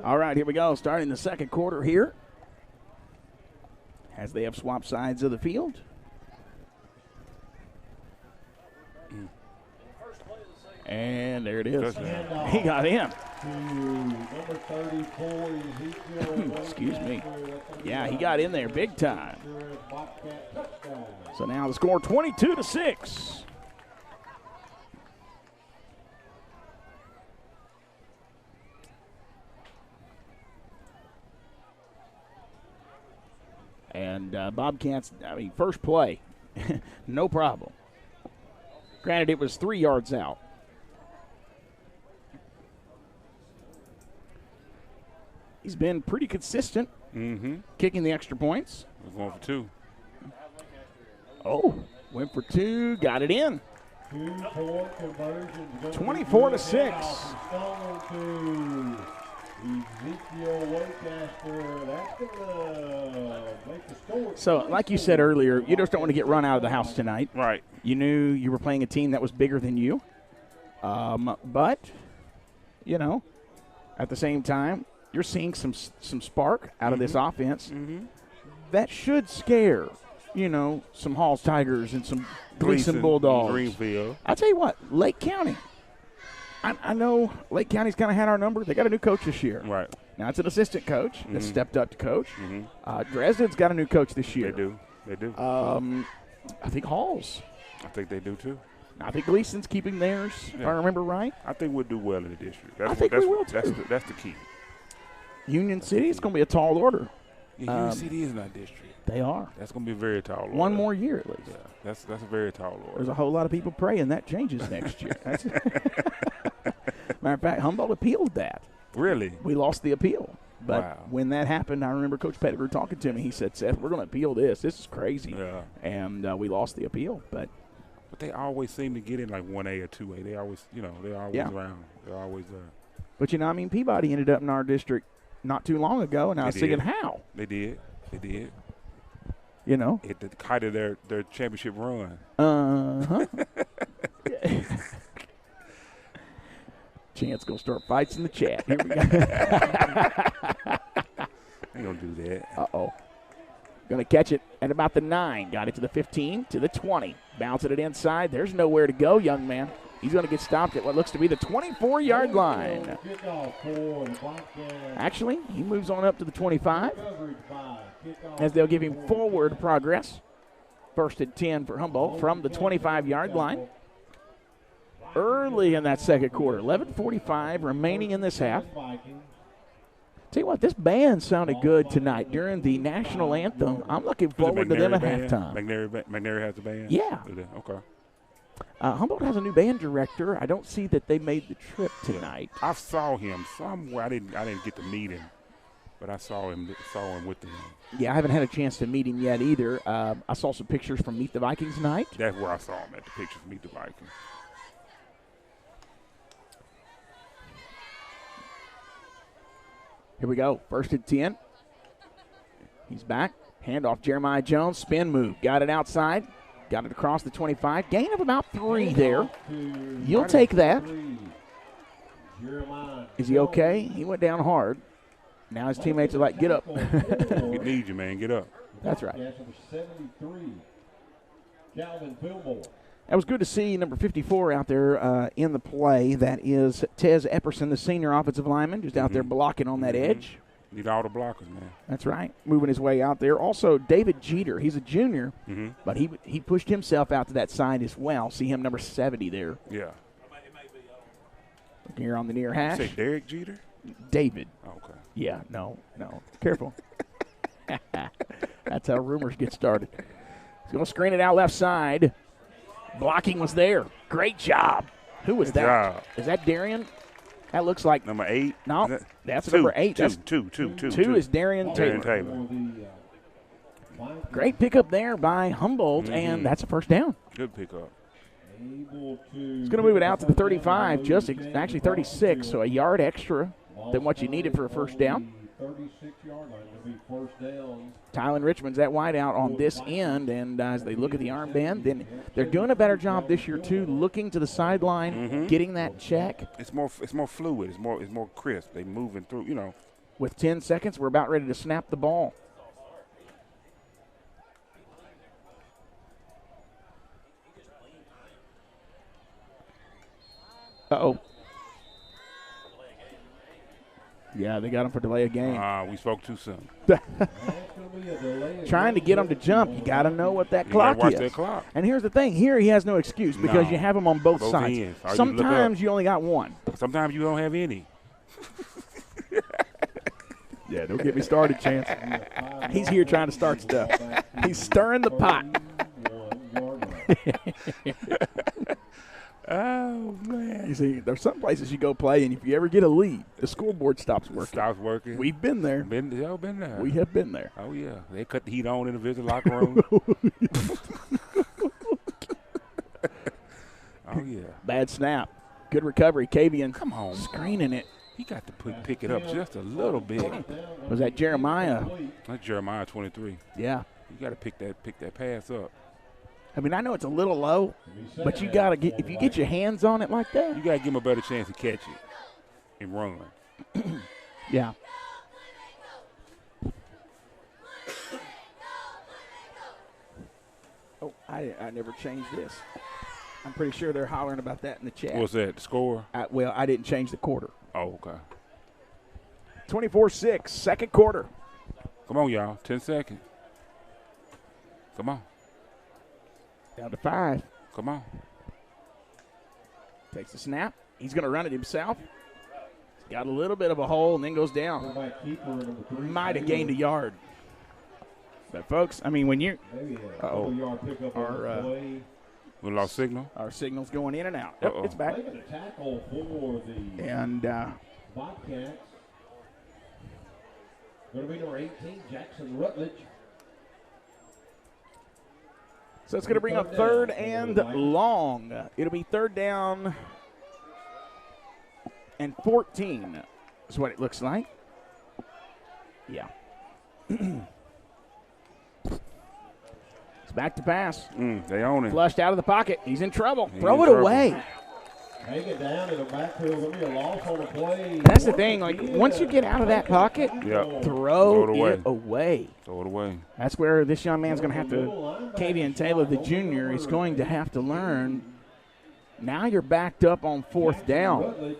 All right, here we go. Starting the second quarter here as they have swapped sides of the field. And there it is. He got in. Excuse me. Yeah, he got in there big time. So now the score 22-6. And Bobcats, first play, no problem. Granted, it was 3 yards out. He's been pretty consistent, kicking the extra points. We're going for 2. Oh, went for 2, got it in. 24-6. So, like you said earlier, you just don't want to get run out of the house tonight. Right. You knew you were playing a team that was bigger than you. But, at the same time, you're seeing some spark out of this offense that should scare, some Halls Tigers and some Gleason Bulldogs. Greenfield. I'll tell you what, Lake County. I know Lake County's kind of had our number. They got a new coach this year. Right. Now, it's an assistant coach that stepped up to coach. Dresden's got a new coach this year. They do. I think Halls. I think they do, too. I think Gleason's keeping theirs, if I remember right. I think we'll do well in the district. I think we will, too. That's the key. Union City is going to be a tall order. Union City is in our district. They are. That's going to be a very tall order. One more year, at least. Yeah, that's a very tall order. There's a whole lot of people praying that changes next year. Matter of fact, Humboldt appealed that. Really? We lost the appeal. But Wow. when that happened, I remember Coach Pettigrew talking to me. He said, Seth, we're going to appeal this. This is crazy. Yeah. And we lost the appeal. But they always seem to get in like 1A or 2A. They always, they're always around. They're always there. But, Peabody ended up in our district not too long ago, and I was thinking, how? They did. At the height of their championship run. Uh-huh. Chance going to start fights in the chat. Here we go. Ain't going to do that. Uh-oh. Going to catch it at about the 9. Got it to the 15, to the 20. Bouncing it inside. There's nowhere to go, young man. He's going to get stopped at what looks to be the 24-yard line. Actually, he moves on up to the 25 as they'll give him forward progress. First and 10 for Humboldt from the 25-yard line. Early in that second quarter, 11:45 remaining in this half. Tell you what, this band sounded good tonight during the national anthem. I'm looking forward to them at halftime. McNairy has the band? Yeah. Okay. Humboldt has a new band director. I don't see that they made the trip tonight. I saw him somewhere. I didn't get to meet him, but I saw him with them. Yeah, I haven't had a chance to meet him yet either. I saw some pictures from Meet the Vikings night. That's where I saw him at, the pictures from Meet the Vikings. Here we go. First and 10. He's back. Handoff Jeremiah Jones. Spin move. Got it outside. Got it across the 25. Gain of about 3 there. You'll take that. Is he okay? He went down hard. Now his teammates are like, get up. We need you, man. Get up. That's right. That was good to see number 54 out there in the play. That is Tez Epperson, the senior offensive lineman, just out there blocking on that edge. Need all the blockers, man. That's right. Moving his way out there. Also, David Jeter. He's a junior, but he pushed himself out to that side as well. See him number 70 there. Yeah. Looking here on the near hash. You say Derek Jeter? David. Okay. Yeah, no. Careful. That's how rumors get started. He's going to screen it out left side. Blocking was there. Great job. Who was that? Job. Is that Darian? That looks like number 8. No, that's number 8. Two is Darian Taylor. Great pickup there by Humboldt, and that's a first down. Good pickup. He's going to move it out to the 35, actually 36, so a yard extra than what you needed for a first down. 36-yard line to be first down. Tylen Richmond's that wide out on this end, and as they look at the armband, then they're doing a better job this year too, looking to the sideline, getting that check. It's more fluid. It's more crisp. They moving through, With 10 seconds, we're about ready to snap the ball. Uh-oh. Yeah, they got him for delay of game. We spoke too soon. Trying to get him to jump, you got to know what that clock watch is. that clock. And here's the thing. Here he has no excuse because you have him on both sides. Ends. Sometimes you only got one. Sometimes you don't have any. Yeah, don't get me started, Chance. He's here trying to start stuff. He's stirring the pot. Oh, man. You see, there's some places you go play, and if you ever get a lead, the scoreboard stops working. We've been there. Been there. We have been there. Oh, yeah. They cut the heat on in the visitor locker room. Oh, yeah. Bad snap. Good recovery. Kavian. Come on. Screening it. He got to pick it up just a little bit. Was that Jeremiah? That's Jeremiah 23. Yeah. You got to pick that pass up. I mean, I know it's a little low, but you got to get – if you get your hands on it like that. You got to give him a better chance to catch it and run. Yeah. Oh, I never changed this. I'm pretty sure they're hollering about that in the chat. What's that, the score? I didn't change the quarter. Oh, okay. 24-6, second quarter. Come on, y'all. 10 seconds. Come on. Down to 5. Come on. Takes the snap. He's going to run it himself. He's got a little bit of a hole and then goes down. Might have gained a yard. But, folks, I mean, when you're – We lost signal. Our signal's going in and out. Yep, it's back. Tackle for the and Bobcats. Going to be number 18, Jackson Rutledge. So it's going to bring up third and long. It'll be third down and 14 is what it looks like. Yeah. It's back to pass. They own it. Flushed out of the pocket. He's in trouble. He's Throw in it trouble. away. Hang it down in the backfield. There'll be a loss on the play. That's the thing. Like, once you get out of that pocket, throw it away. Throw it away. That's where this young man's going to have to, Kavian Taylor, the junior, is going to have to learn. Now you're backed up on fourth down.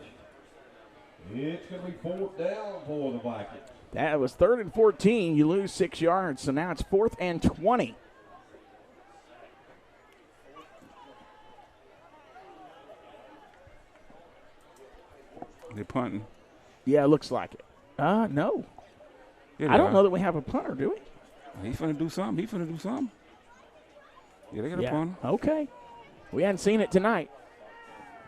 It's going to be fourth down for the Vikings. That was third and 14. You lose 6 yards, so now it's fourth and 20. They're punting. Yeah, it looks like it. No. Yeah, I don't know that we have a punter, do we? He's finna do something. Yeah, they got a punter. Okay. We hadn't seen it tonight.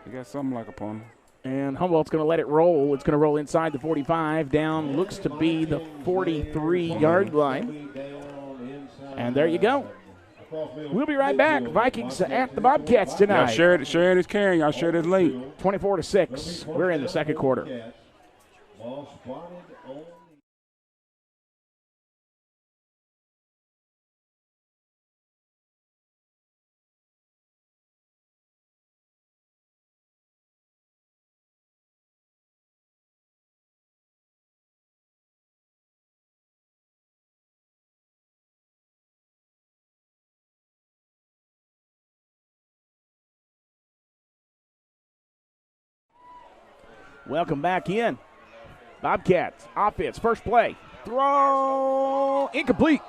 They got something like a punter. And Humboldt's going to let it roll. It's going to roll inside the 45, down looks to be the 43-yard line. And there you go. We'll be right back. Vikings at the Bobcats tonight. Y'all share this carrying. Y'all share this late. 24-6. We're in the second quarter. Welcome back in. Bobcats, offense, first play. Throw, incomplete.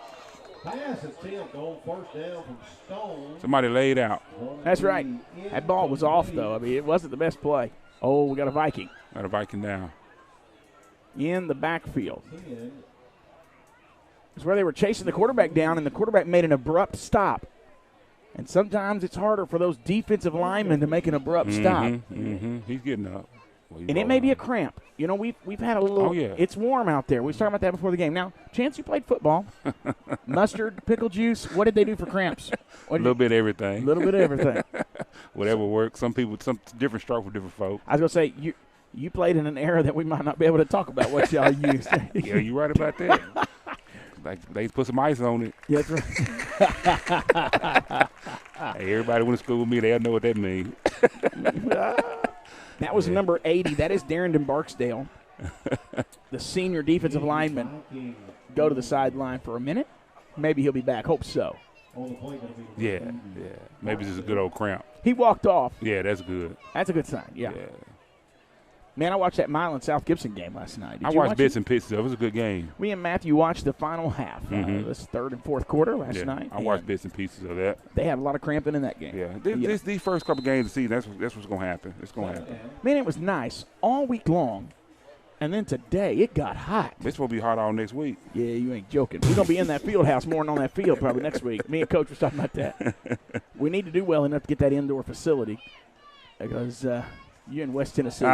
Pass attempt on first down from Stone. Somebody laid out. That's right. That ball was off, though. I mean, it wasn't the best play. Oh, we got a Viking. Got a Viking down. In the backfield. It's where they were chasing the quarterback down, and the quarterback made an abrupt stop. And sometimes it's harder for those defensive linemen to make an abrupt stop. He's getting up. And it may be a cramp. You know, we've had a little. Oh, yeah. It's warm out there. We was talking about that before the game. Now, Chance, you played football. Mustard, pickle juice. What did they do for cramps? A little bit of everything. A little bit of everything. Whatever works. Some people, some different stroke for different folks. I was going to say, you played in an era that we might not be able to talk about what y'all used. Yeah, you're right about that. Like they put some ice on it. Yeah, that's right. Hey, everybody went to school with me. They'll know what that means. That was number 80. That is Darrington Barksdale, the senior defensive lineman. Go to the sideline for a minute. Maybe he'll be back. Hope so. Yeah. Maybe it's just a good old cramp. He walked off. Yeah, that's good. That's a good sign, yeah. Man, I watched that Milan South Gibson game last night. I watched bits and pieces of it. It was a good game. Me and Matthew watched the final half. This third and fourth quarter last night. I watched bits and pieces of that. They had a lot of cramping in that game. Yeah, these first couple games of the season, that's what's going to happen. It's going to happen. Man, it was nice all week long. And then today, it got hot. It's supposed to be hot all next week. Yeah, you ain't joking. We're going to be in that field house more than on that field probably next week. Me and Coach was talking about that. We need to do well enough to get that indoor facility because you're in West Tennessee.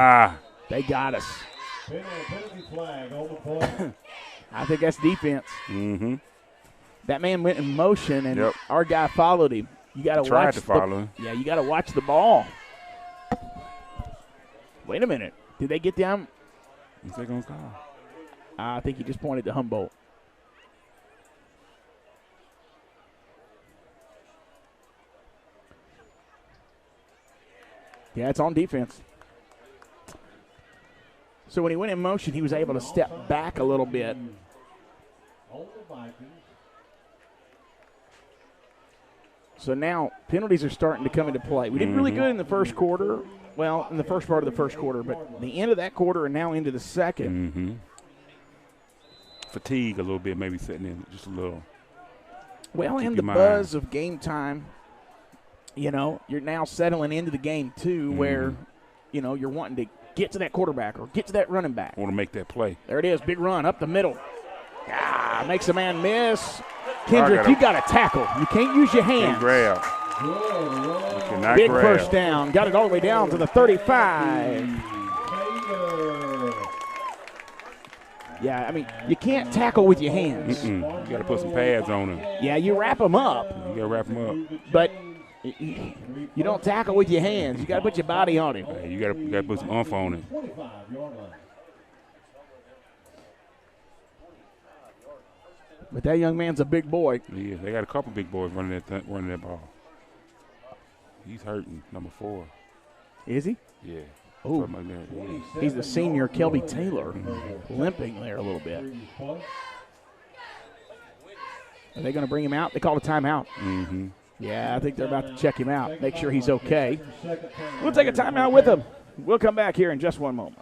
They got us. Penalty flag on the play. I think that's defense. That man went in motion, and our guy followed him. You got to watch. Follow him. Yeah, you got to watch the ball. Wait a minute. Did they get down? What's they gonna call? I think he just pointed to Humboldt. Yeah, it's on defense. So when he went in motion, he was able to step back a little bit. So now penalties are starting to come into play. We did really good in the first quarter. Well, in the first part of the first quarter, but the end of that quarter and now into the second. Fatigue a little bit, maybe setting in just a little. Well, and the buzz of game time, you know, you're now settling into the game too where, you know, you're wanting to get to that quarterback or get to that running back. Want to make that play. There it is, big run up the middle. Makes a man miss. Kendrick, you got to tackle. You can't use your hands. Grab. Big first down. Got it all the way down to the 35. Yeah, I mean, you can't tackle with your hands. You got to put some pads on him. Yeah, you wrap them up. You got to wrap him up. But you don't tackle with your hands. You got to put your body on him. Hey, you got to put some oomph on him. But that young man's a big boy. Yeah, they got a couple big boys running that ball. He's hurting, number 4. Is he? Yeah. Oh, Like that. Yeah. he's the senior, Kelby Taylor, limping there a little bit. Are they going to bring him out? They called a timeout. Mm-hmm. Yeah, I think they're about to check him out, make sure he's okay. We'll take a timeout with him. We'll come back here in just one moment.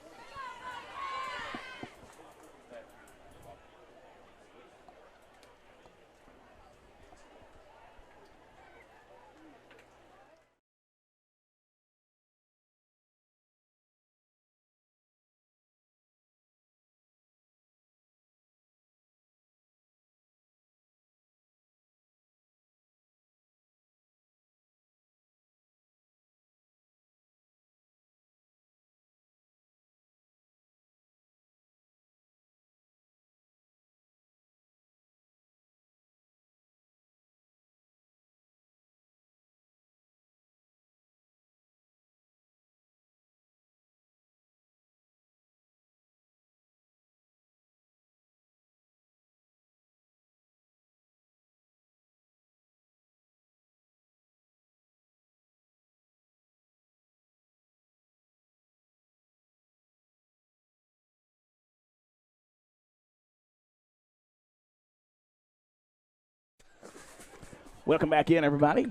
Welcome back in, everybody.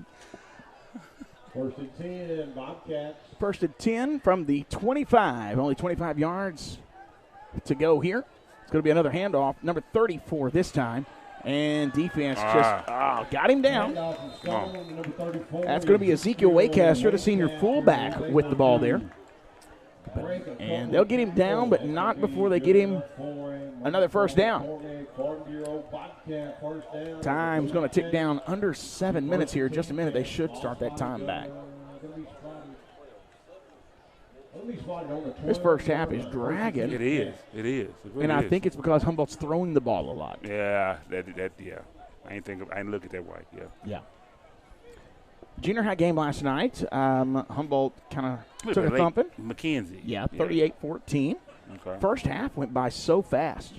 1st and 10, Bobcats. 1st and 10 from the 25. Only 25 yards to go here. It's going to be another handoff. Number 34 this time. And defense got him down. That's going to be Ezekiel Waycaster, the senior fullback, with the ball there. And they'll get him down, but not before they get him another first down. Time's going to tick down under 7 minutes here. Just a minute. They should start that time back. This first half is dragging. It is. It is. It really and I is. think it's because Humboldt's throwing the ball a lot. Yeah, yeah. I ain't look at that way. Yeah. Junior high game last night. Humboldt kind of took a thumping. McKenzie. Yeah, 38-14. Okay. First half went by so fast.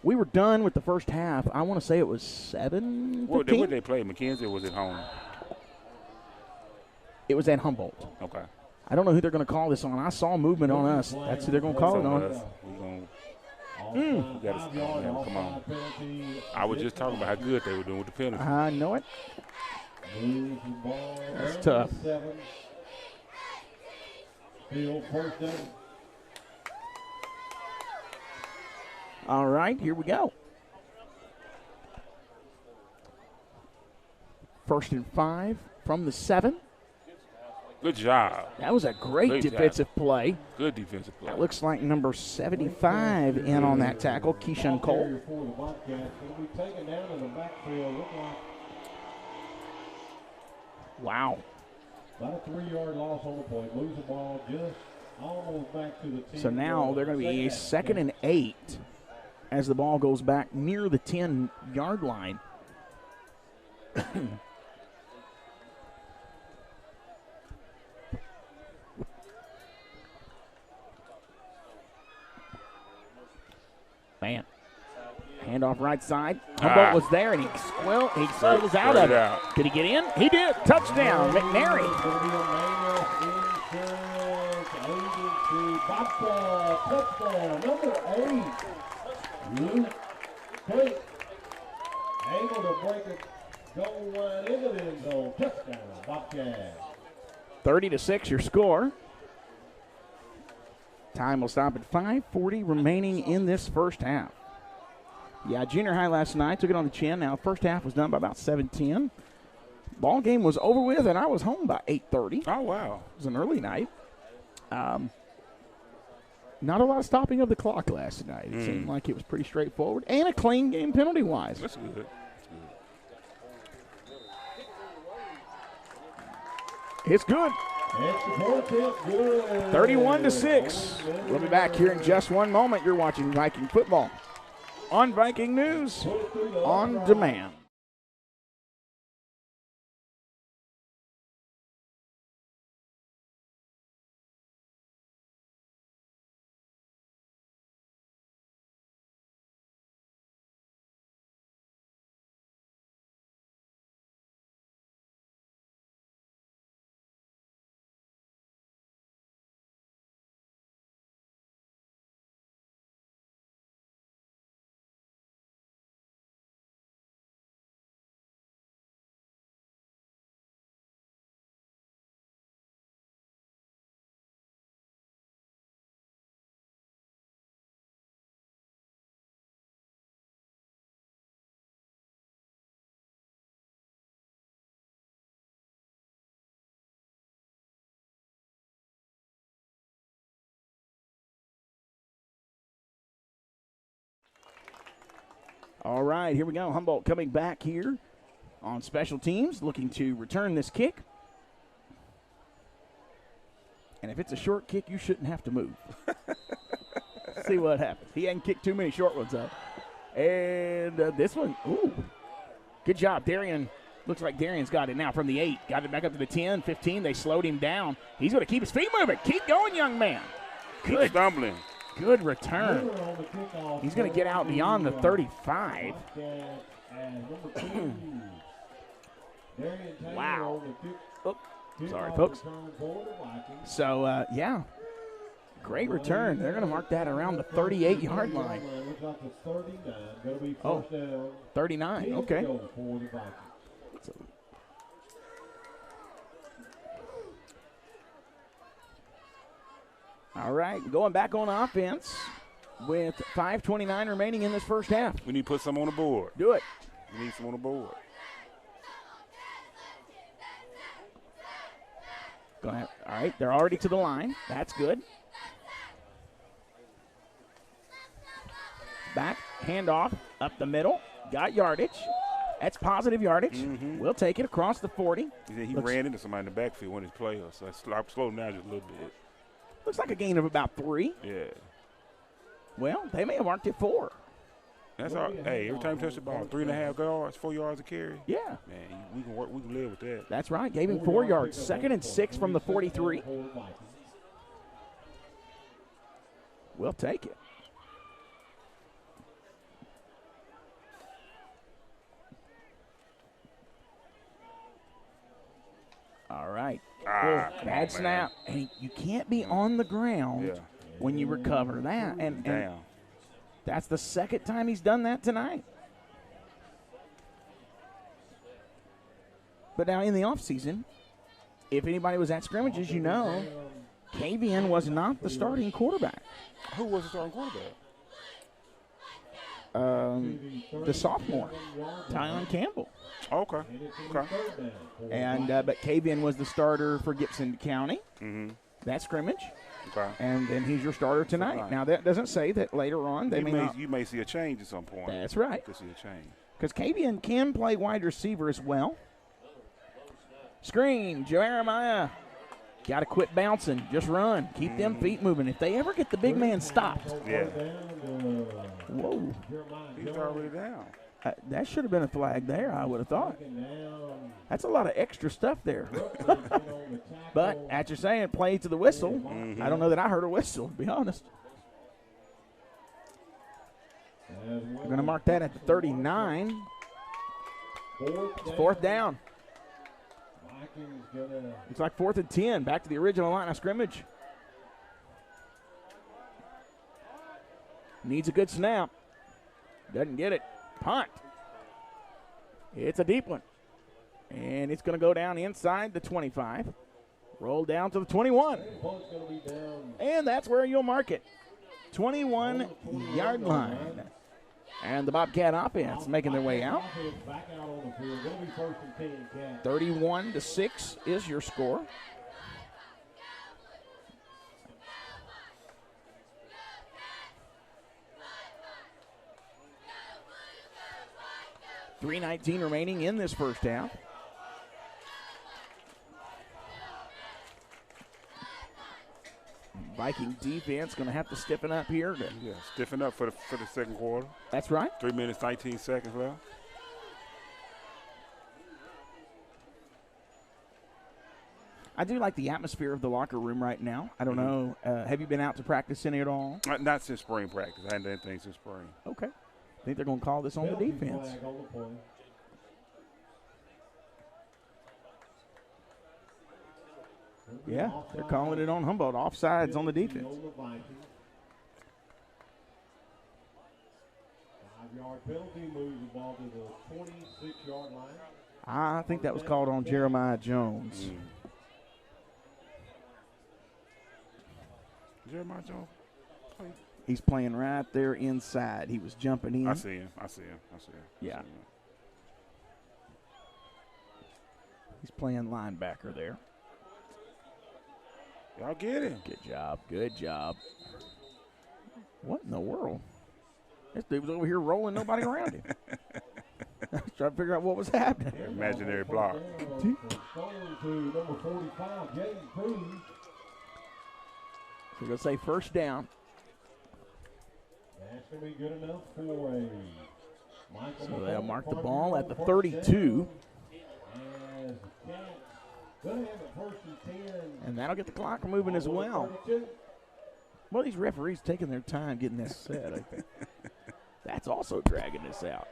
We were done with the first half. I want to say it was 7-15. Where did they play? McKenzie, or was it home? It was at Humboldt. Okay. I don't know who they're going to call this on. I saw movement on us. That's who they're going to call it on. Come on. I was just talking about how good they were doing with the penalty. I know it. That's tough. All right, here we go. 1st and 5 from the 7. Good job. That was a great defensive play. Good defensive play. That looks like number 75 in on that tackle, Keyshawn Cole. Wow. About a 3-yard loss on the play. Lose the ball just almost back to the 10. So now they're going to be a 2nd and 8 as the ball goes back near the 10-yard line. Man. Handoff right side. Humboldt was there, and he was out of it. Did he get in? He did. Touchdown, McNairy. Touchdown, number 8. Luke Quick. Able to break it, goal line into the end zone. Touchdown, Bobcats. 30-6 your score. Time will stop at 5:40 remaining in this first half. Yeah, junior high last night took it on the chin. Now, first half was done by about 7:10. Ball game was over with, and I was home by 8:30. Oh, wow. It was an early night. Not a lot of stopping of the clock last night. It seemed like it was pretty straightforward and a clean game penalty-wise. That's good. It's good. 31-6. We'll be back here in just one moment. You're watching Viking football on Viking News on Demand. All right, here we go. Humboldt coming back here on special teams, looking to return this kick. And if it's a short kick, you shouldn't have to move. See what happens. He hadn't kicked too many short ones up. And this one, ooh, good job. Darian, looks like Darian's got it now from the 8. Got it back up to the 10, 15. They slowed him down. He's going to keep his feet moving. Keep going, young man. Keep stumbling. Good return. He's going to get out beyond the 35. Wow. Oh, sorry, folks. So, yeah, great return. They're going to mark that around the 38-yard line. Oh, 39, okay. All right, going back on offense with 5:29 remaining in this first half. We need to put some on the board. Do it. We need some on the board. Go ahead. All right, they're already to the line. That's good. Back, handoff, up the middle. Got yardage. That's positive yardage. Mm-hmm. We'll take it across the 40. He ran into somebody in the backfield when his player, so I slowed him down just a little bit. Looks like a gain of about 3. Yeah. Well, they may have marked it 4. That's all. Hey, every time you touch the ball, 3.5 yards, 4 yards a carry. Yeah. Man, we can work. We can live with that. That's right. Gave him 4 yards. 2nd and 6 from the 43. We'll take it. All right. Bad snap. And you can't be on the ground when you recover that. And that's the second time he's done that tonight. But now in the offseason, if anybody was at scrimmages, you know, Kavian was not the starting quarterback. Who was the starting quarterback? The sophomore, Tyon Campbell. Okay. And but Kavian was the starter for Gibson County. Mm-hmm. That scrimmage. Okay. And then he's your starter tonight. Now that doesn't say that later on you may see a change at some point. That's right. You could see a change. Because Kavian can play wide receiver as well. Screen, Jeremiah. Got to quit bouncing. Just run. Keep them feet moving. If they ever get the big man stopped. Yeah. Whoa. He's already down. That should have been a flag there, I would have thought. That's a lot of extra stuff there. But after saying play to the whistle, I don't know that I heard a whistle, to be honest. We're going to mark that at the 39. It's 4th down. Looks like 4th and 10. Back to the original line of scrimmage. Needs a good snap. Doesn't get it. Punt. It's a deep one. And it's going to go down inside the 25. Roll down to the 21. And that's where you'll mark it. 21-yard line. And the Bobcat offense making their way out. 31-6 is your score. .319 remaining in this first half. Viking defense going to have to stiffen up here. Yeah, stiffen up for the second quarter. That's right. 3 minutes, 19 seconds left. I do like the atmosphere of the locker room right now. I don't know. Have you been out to practice any at all? Not since spring practice. I hadn't done anything since spring. Okay. I think they're going to call this on the defense. Yeah, they're calling it on Humboldt. Offsides on the defense. 5-yard penalty moves the ball to the 26-yard line. I think that was called on Jeremiah Jones. Jeremiah Jones? He's playing right there inside. He was jumping in. I see him. Yeah. He's playing linebacker there. Y'all get him. Good job. What in the world? This dude was over here rolling, nobody around him. I was trying to figure out what was happening. Imaginary block. To number 45, James Cruz. So we're going to say first down. That's going to be good enough for a Michael. So they'll mark the ball at the 32. And that'll get the clock moving as well. Well, these referees taking their time getting this set, I think. That's also dragging this out.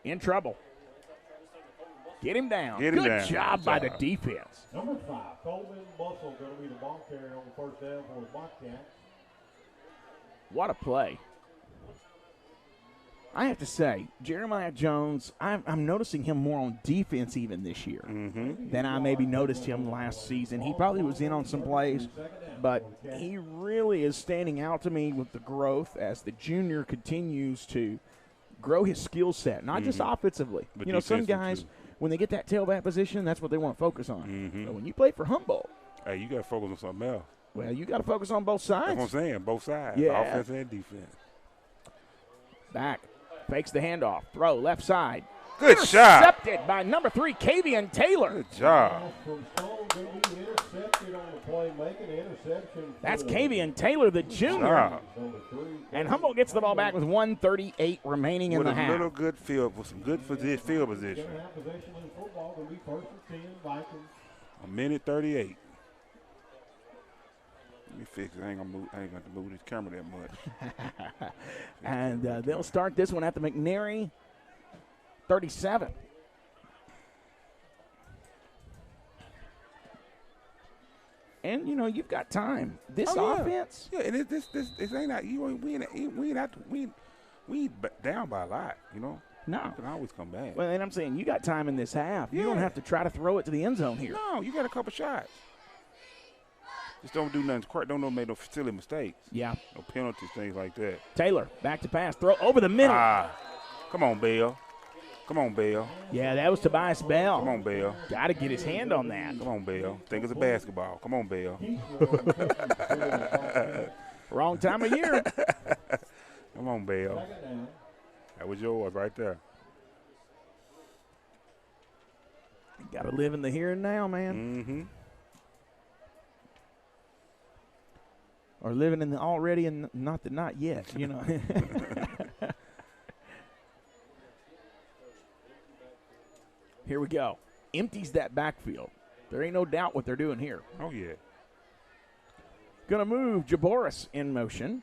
In trouble. Get him down. Good job by the defense. Number 5, Coleman Muscle, going to be the ball carrier on the first down for the Bobcats. What a play. I have to say, Jeremiah Jones, I'm noticing him more on defense even this year than I maybe noticed him last season. He probably was in on some plays, but he really is standing out to me with the growth as the junior continues to grow his skill set, not just offensively. But you know, some guys, when they get that tailback position, that's what they want to focus on. But when you play for Humboldt, hey, you got to focus on something else. well, you got to focus on both sides. That's what I'm saying, both sides, Yeah. offense and defense. Back. Fakes the handoff. Throw left side. Good shot. Intercepted by number 3, Kavian Taylor. Good job. That's Kavian Taylor, the junior. And Humboldt gets the ball back with 1:38 remaining in the half. With a little good field, with some good field position. A minute 38. Let me fix it. I ain't going to move this camera that much. And they'll start this one at the McNairy 37. And, you know, you've got time. This offense. Yeah, and this ain't out. We ain't down by a lot, you know. No. You can always come back. Well, and I'm saying you got time in this half. You don't have to try to throw it to the end zone here. No, you got a couple shots. Just don't do nothing. Don't make no silly mistakes. Yeah. No penalties, things like that. Taylor, back to pass. Throw over the middle. Come on, Bell. Come on, Bell. Yeah, that was Tobias Bell. Come on, Bell. Got to get his hand on that. Come on, Bell. Think it's a basketball. Come on, Bell. Wrong time of year. Come on, Bell. That was yours right there. Got to live in the here and now, man. Mm-hmm. Or living in the already and not the not yet, you know. Here we go. Empties that backfield. There ain't no doubt what they're doing here. Oh, yeah. Going to move Jaboris in motion.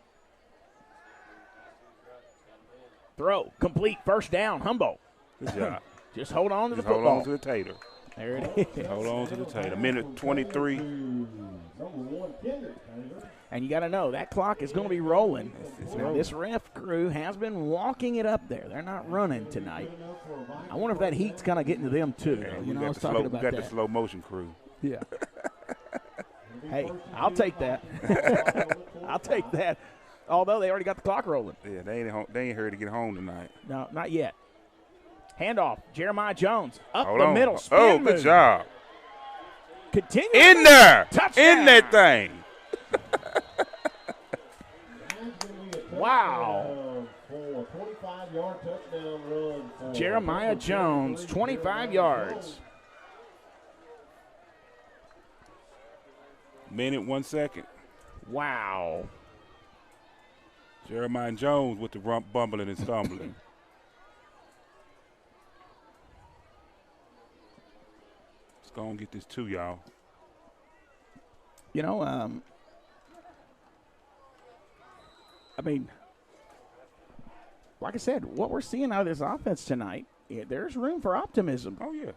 Throw. Complete. First down. Humboldt. Good job. Just hold on to the Hold football. on to the tater. There it is. Hold on to the tater. Minute 23. And you got to know, that clock is going to be rolling. Now, this ref crew has been walking it up there. They're not running tonight. I wonder if that heat's kind of getting to them, too. Yeah, You know, I was talking about we got that. the slow motion crew. Yeah. Hey, I'll take that. I'll take that. Although they already got the clock rolling. Yeah, they ain't here to get home tonight. No, not yet. Handoff. Jeremiah Jones up Hold the on. middle. Spin Oh, move. good job. Continue. In there. Touchdown. In that thing. Wow. Jeremiah Jones, 25 yards. Minute, 1 second. Wow. Jeremiah Jones with the bumbling and stumbling. Let's go and get this to y'all. You know, I mean, like I said, what we're seeing out of this offense tonight, there's room for optimism. Oh, yeah.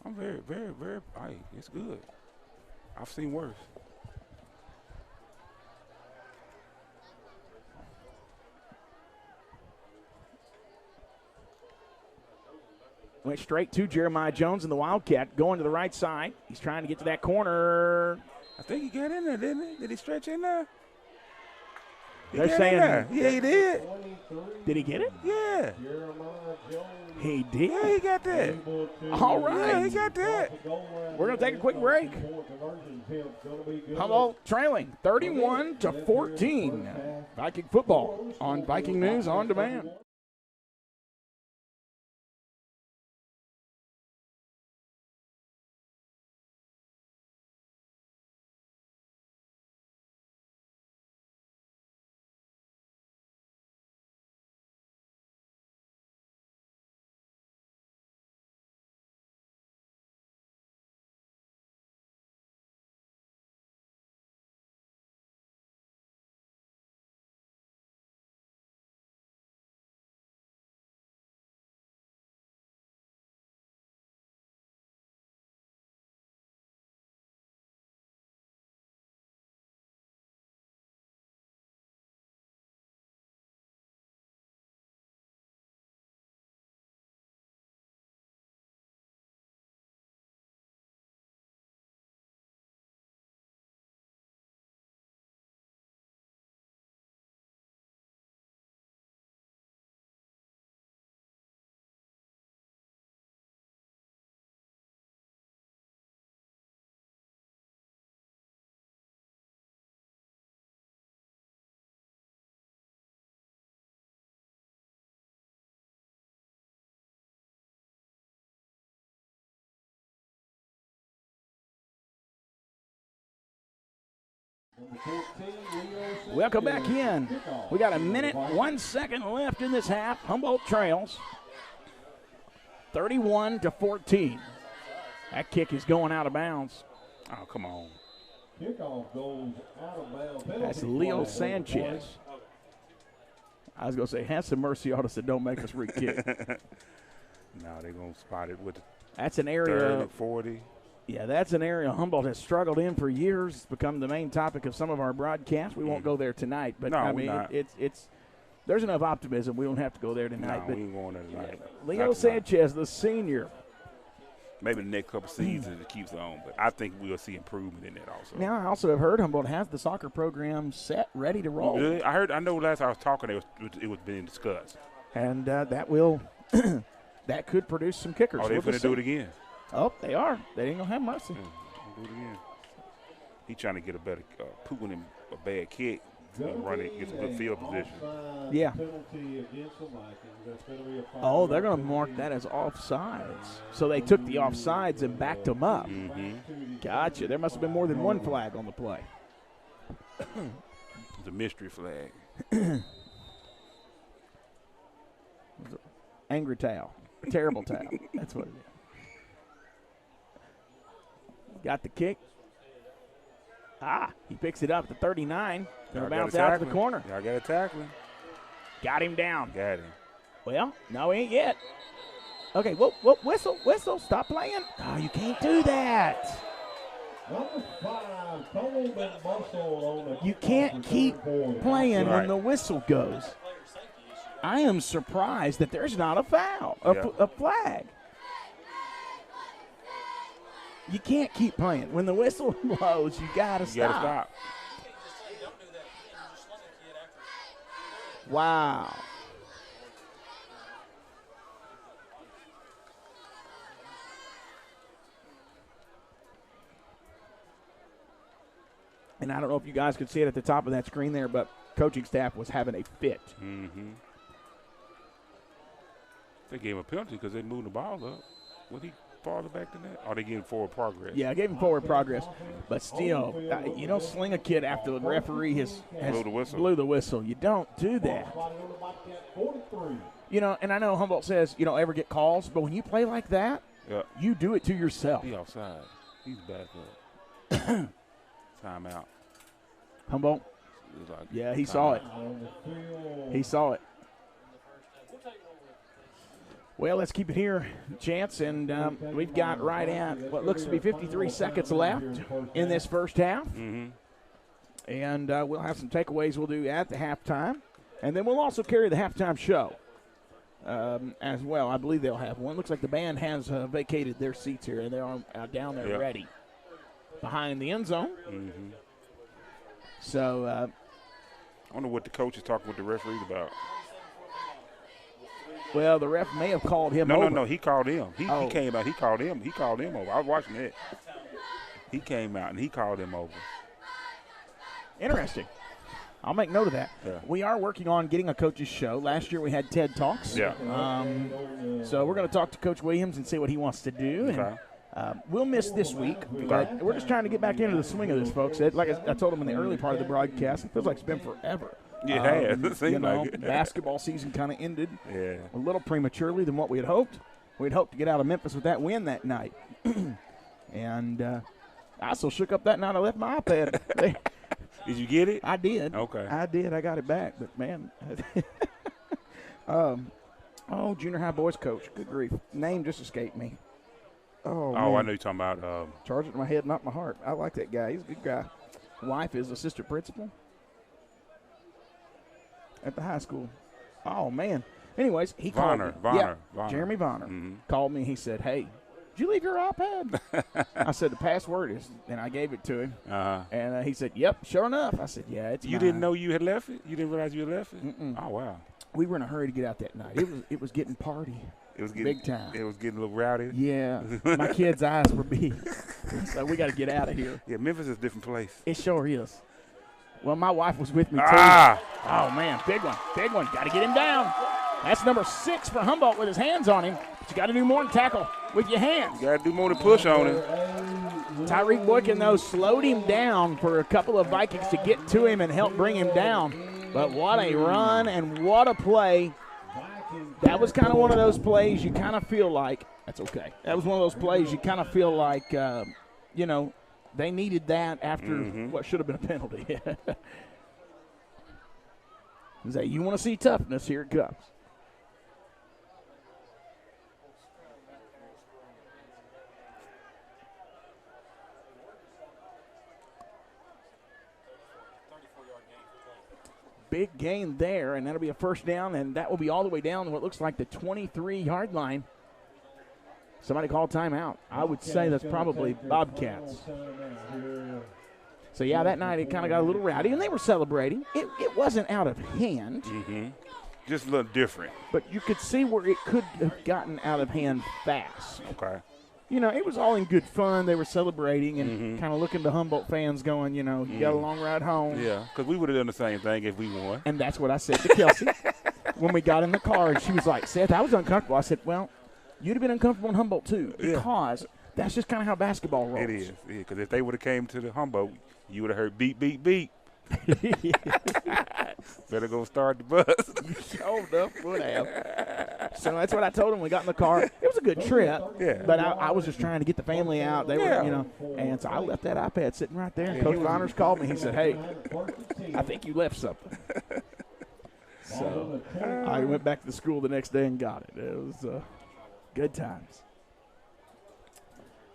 I'm very, hey, it's good. I've seen worse. Went straight to Jeremiah Jones and the Wildcat going to the right side. He's trying to get to that corner. I think he got in there, didn't he? Did he stretch in there? They're saying, yeah, he did. Did he get it? Yeah. He did. Yeah, he got that. All right. Yeah, he got that. We're going to take a quick break. Humboldt trailing 31-14. Viking football on Viking News On Demand. Welcome back in. We got a minute, 1 second left in this half. Humboldt trails 31-14. That kick is going out of bounds. Oh, come on. Kickoff goes out of bounds. That's Leo Sanchez. I was going to say, have some mercy on us and don't make us re-kick. No, they're going to spot it with That's an area. 30, 40. Yeah, that's an area Humboldt has struggled in for years. It's become the main topic of some of our broadcasts. We won't go there tonight, but No, I we're mean, not. it's there's enough optimism. We don't have to go there tonight. No, but we ain't going there tonight. Leo Not tonight. Sanchez, the senior. Maybe the next couple seasons it keeps on, but I think we'll see improvement in that also. Now, I also have heard Humboldt has the soccer program set, ready to roll. Really? I know last I was talking, it was being discussed. And that will that could produce some kickers. Oh, they're going to do it again. Oh, they are. They ain't going to have mercy. Do it again. He trying to get a better pooing him a bad kick and run it, get some good field position. Yeah. Oh, they're going to mark that as offsides. So they took the offsides and backed them up. Mm-hmm. Gotcha. There must have been more than one flag on the play. It's a mystery flag. Angry towel. Terrible towel. That's what it is. Got the kick. He picks it up to 39. Going to bounce out to the corner. Y'all got to tackle him. Got him down. Got him. Well, no, he ain't yet. Okay, whoop, whoop, whistle, whistle. Stop playing. Oh, you can't do that. You can't keep playing when the whistle goes. I am surprised that there's not a foul, a flag. You can't keep playing. When the whistle blows, you got to stop. You got to stop. Wow. And I don't know if you guys could see it at the top of that screen there, but coaching staff was having a fit. Mm-hmm. They gave him a penalty because they moved the ball up. What he farther back than that? Or they gave him forward progress? Yeah, I gave him forward progress. But still, you don't sling a kid after the referee has blew the whistle. You don't do that. You know, and I know Humboldt says you don't ever get calls, but when you play like that, you do it to yourself. He's outside. He's back up. Timeout. Humboldt? Yeah, he saw it. He saw it. Well, let's keep it here, Chance, and we've got right at what looks to be 53 seconds left in this first half. Mm-hmm. And we'll have some takeaways we'll do at the halftime. And then we'll also carry the halftime show as well. I believe they'll have one. Looks like the band has vacated their seats here, and they're down there ready behind the end zone. Mm-hmm. So I wonder what the coach is talking with the referees about. Well, the ref may have called him over. No, he called him. He came out. He called him over. I was watching it. He came out, and he called him over. Interesting. I'll make note of that. Yeah. We are working on getting a coach's show. Last year we had TED Talks. Yeah. So we're going to talk to Coach Williams and see what he wants to do. Okay. And, we'll miss this week, but we're just trying to get back into the swing of this, folks. Like I told him in the early part of the broadcast, it feels like it's been forever. Yeah, it seems like it. Basketball season kind of ended a little prematurely than what we had hoped. We'd hoped to get out of Memphis with that win that night. And I so shook up that night I left my iPad. Did you get it? I did. Okay. I did. I got it back. But, man. Junior high boys coach. Good grief. Name just escaped me. Oh, man. I know you're talking about. Charge it to my head, not my heart. I like that guy. He's a good guy. Wife is assistant principal at the high school. Oh, man. Anyways, he called me. Vonner. Jeremy Vonner Mm-hmm. called me. He said, hey, did you leave your iPad? I said, the password is, and I gave it to him. Uh-huh. And he said, yep, sure enough. I said, yeah, it's You didn't know you had left it? You didn't realize you had left it? Mm-mm. Oh, wow. We were in a hurry to get out that night. It was getting party. It was getting big time. It was getting a little rowdy. Yeah. My kids' eyes were big. So we got to get out of here. Yeah, Memphis is a different place. It sure is. Well, my wife was with me, too. Oh, man, big one. Big one. Got to get him down. That's number 6 for Humboldt with his hands on him. But you got to do more than tackle with your hands. You got to do more than push on him. Tyreek Boykin, though, slowed him down for a couple of Vikings to get to him and help bring him down. But what a run and what a play. That was kind of one of those plays you kind of feel like – that's okay. That was one of those plays you kind of feel like, they needed that after what should have been a penalty. You want to see toughness, here it comes. Big gain there, and that'll be a first down, and that will be all the way down to what looks like the 23-yard line. Somebody call timeout. I would say that's probably Bobcats. So, yeah, that night it kind of got a little rowdy, and they were celebrating. It wasn't out of hand. Mm-hmm. Just a little different. But you could see where it could have gotten out of hand fast. Okay. It was all in good fun. They were celebrating and kind of looking to Humboldt fans going, you got a long ride home. Yeah, because we would have done the same thing if we won. And that's what I said to Kelsey when we got in the car. And she was like, Seth, I was uncomfortable. I said, well, you'd have been uncomfortable in Humboldt too because that's just kind of how basketball rolls. It is, because if they would have came to the Humboldt, you would have heard beep, beep, beep. Better go start the bus. You showed up, would have. So that's what I told him. We got in the car. It was a good trip. Yeah. But I was just trying to get the family out. They were, and so I left that iPad sitting right there. And Coach Voners called me. He said, hey, I think you left something. So I went back to the school the next day and got it. It was good times.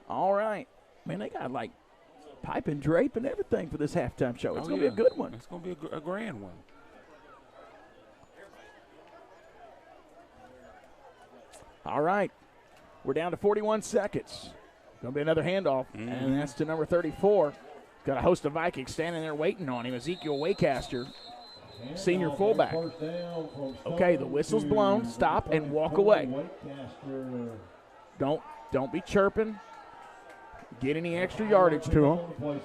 All right. Man, they got like pipe and drape and everything for this halftime show. It's going to be a good one. It's going to be a grand one. All right. We're down to 41 seconds. Going to be another handoff, and that's to number 34. Got a host of Vikings standing there waiting on him. Ezekiel Waycaster, senior fullback. Okay, the whistle's blown. Stop and walk away. Don't be chirping. Get any extra yardage to him.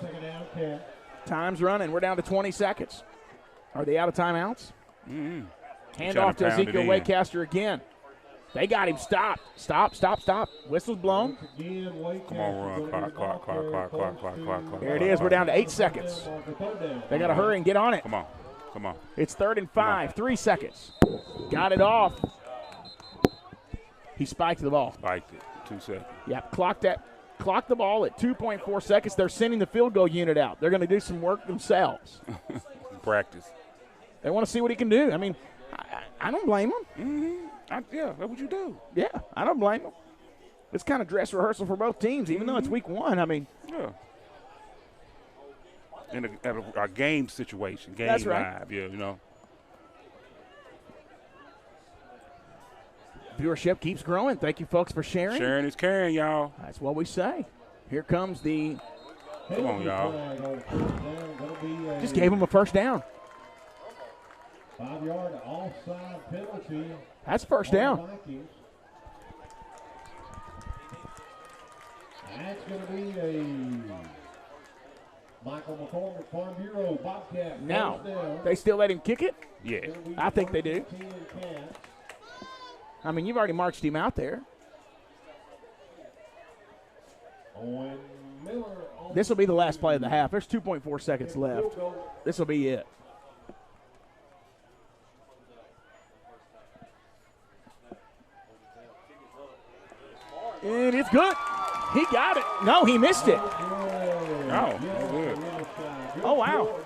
Time's running. We're down to 20 seconds. Are they out of timeouts? Mm-hmm. Hand off to Ezekiel Waycaster again. They got him stopped. Stop. Whistle's blown. Come on, run. Clock. There it is. We're down to 8 seconds. They got to hurry and get on it. Come on. It's 3rd and 5. 3 seconds. Got it off. He spiked the ball. Spiked it. 2 seconds. Yeah, clocked the ball at 2.4 seconds. They're sending the field goal unit out. They're going to do some work themselves. Practice. They want to see what he can do. I mean, I don't blame him. Mm-hmm. Yeah, that's what you do. Yeah, I don't blame him. It's kind of dress rehearsal for both teams, even though it's week 1. I mean, yeah. In a game situation, game that's right. live, yeah, you know. Viewership keeps growing. Thank you, folks, for sharing. Sharing is caring, y'all. That's what we say. Here comes the. Come on, y'all. Just gave him a first down. 5-yard offside penalty. That's first down. That's going to be a Michael McCormick Farm Bureau Bobcat. Now, they still let him kick it? Yeah. I think they do. I mean, you've already marched him out there. This will be the last play of the half. There's 2.4 seconds left. This will be it. And it's good. He got it. No, he missed it. Oh, good. Oh, wow.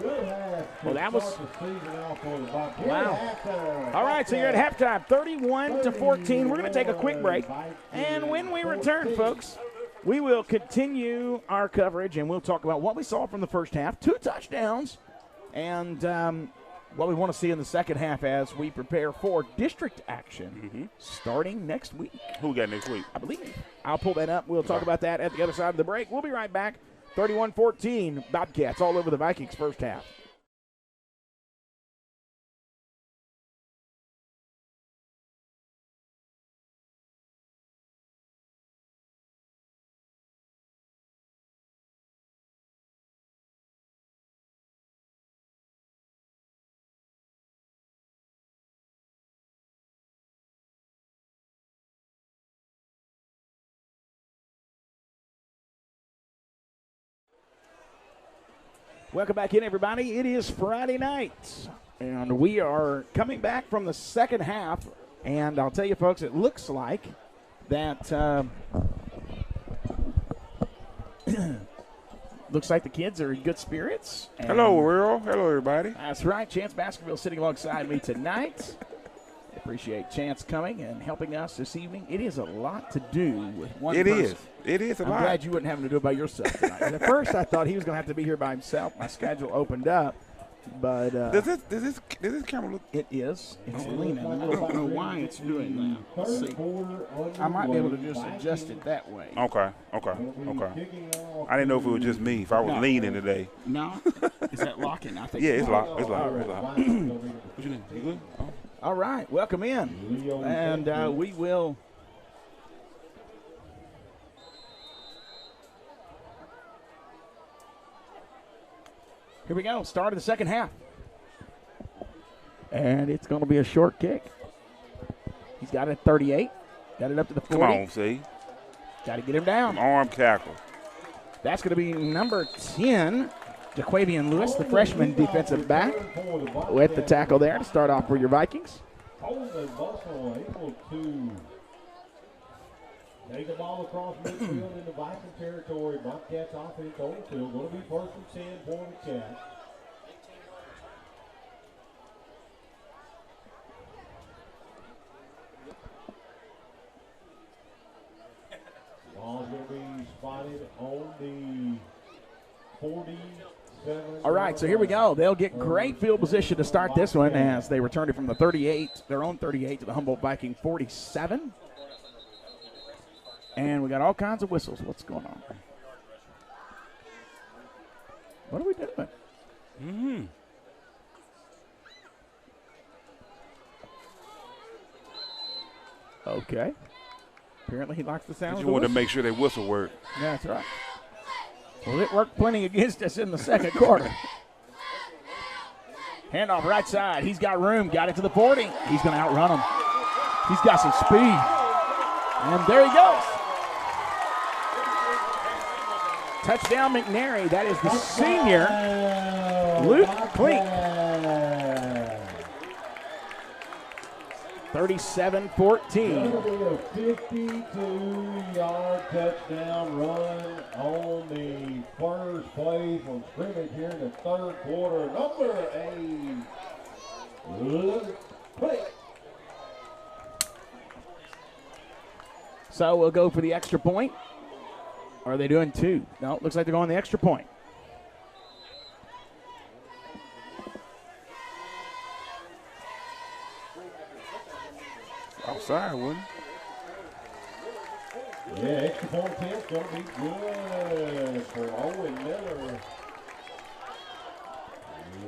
Well, that was. Wow. All right, so you're at halftime, 31-14. We're going to take a quick break. And when we return, folks, we will continue our coverage and we'll talk about what we saw from the first half, 2 touchdowns, and what we want to see in the second half as we prepare for district action starting next week. Who we got next week? I believe. I'll pull that up. We'll talk about that at the other side of the break. We'll be right back. 31-14, Bobcats all over the Vikings first half. Welcome back in, everybody. It is Friday night, and we are coming back from the second half. And I'll tell you, folks, it looks like that looks like the kids are in good spirits. Hello, Earl. Hello, everybody. That's right. Chance Baskerville sitting alongside me tonight. Appreciate Chance coming and helping us this evening. It is a lot to do with one person. It is a lot. I'm glad you wouldn't have to do it by yourself tonight. At first, I thought he was going to have to be here by himself. My schedule opened up, but does this camera look? It is. It's leaning. I don't know why it's doing that. Let's see. I might be able to just adjust it that way. Okay. I didn't know if it was just me. If I was leaning today. No. Is that locking? I think. Yeah, it's locked. It's locked. Right. What you doing? You good? Oh. All right, welcome in, and we will. Here we go, start of the second half. And it's going to be a short kick. He's got it at 38, got it up to the 40. Come on, see. Got to get him down. Arm tackle. That's going to be number 10, Jaquavian Lewis, the freshman defensive back, with the tackle there to start off for your Vikings. Holden Bustle able to take the ball across midfield into Viking territory. Bobcats offense on field. Going to be first and 10 for the Cats. Ball's going to be spotted on the 47. All right, so here we go. They'll get great field position to start this one as they return it from the 38, their own 38, to the Humboldt Viking 47. And we got all kinds of whistles. What's going on? What are we doing? Okay. Apparently he likes the sound of the You wanted to whistle. make sure that whistle worked. Yeah, that's right. Well, it worked plenty against us in the second quarter. Handoff right side. He's got room. Got it to the 40. He's going to outrun him. He's got some speed. And there he goes. Touchdown McNairy. That is the senior, Luke Klink. 37-14. That'll be a 52-yard touchdown run on the first play from scrimmage here in the third quarter. Number 8, Luke Klink. So we'll go for the extra point. Or are they doing 2? No, it looks like they're going the extra point. Outside, wouldn't it? Yeah, extra point attempt's going to be good for Owen Miller.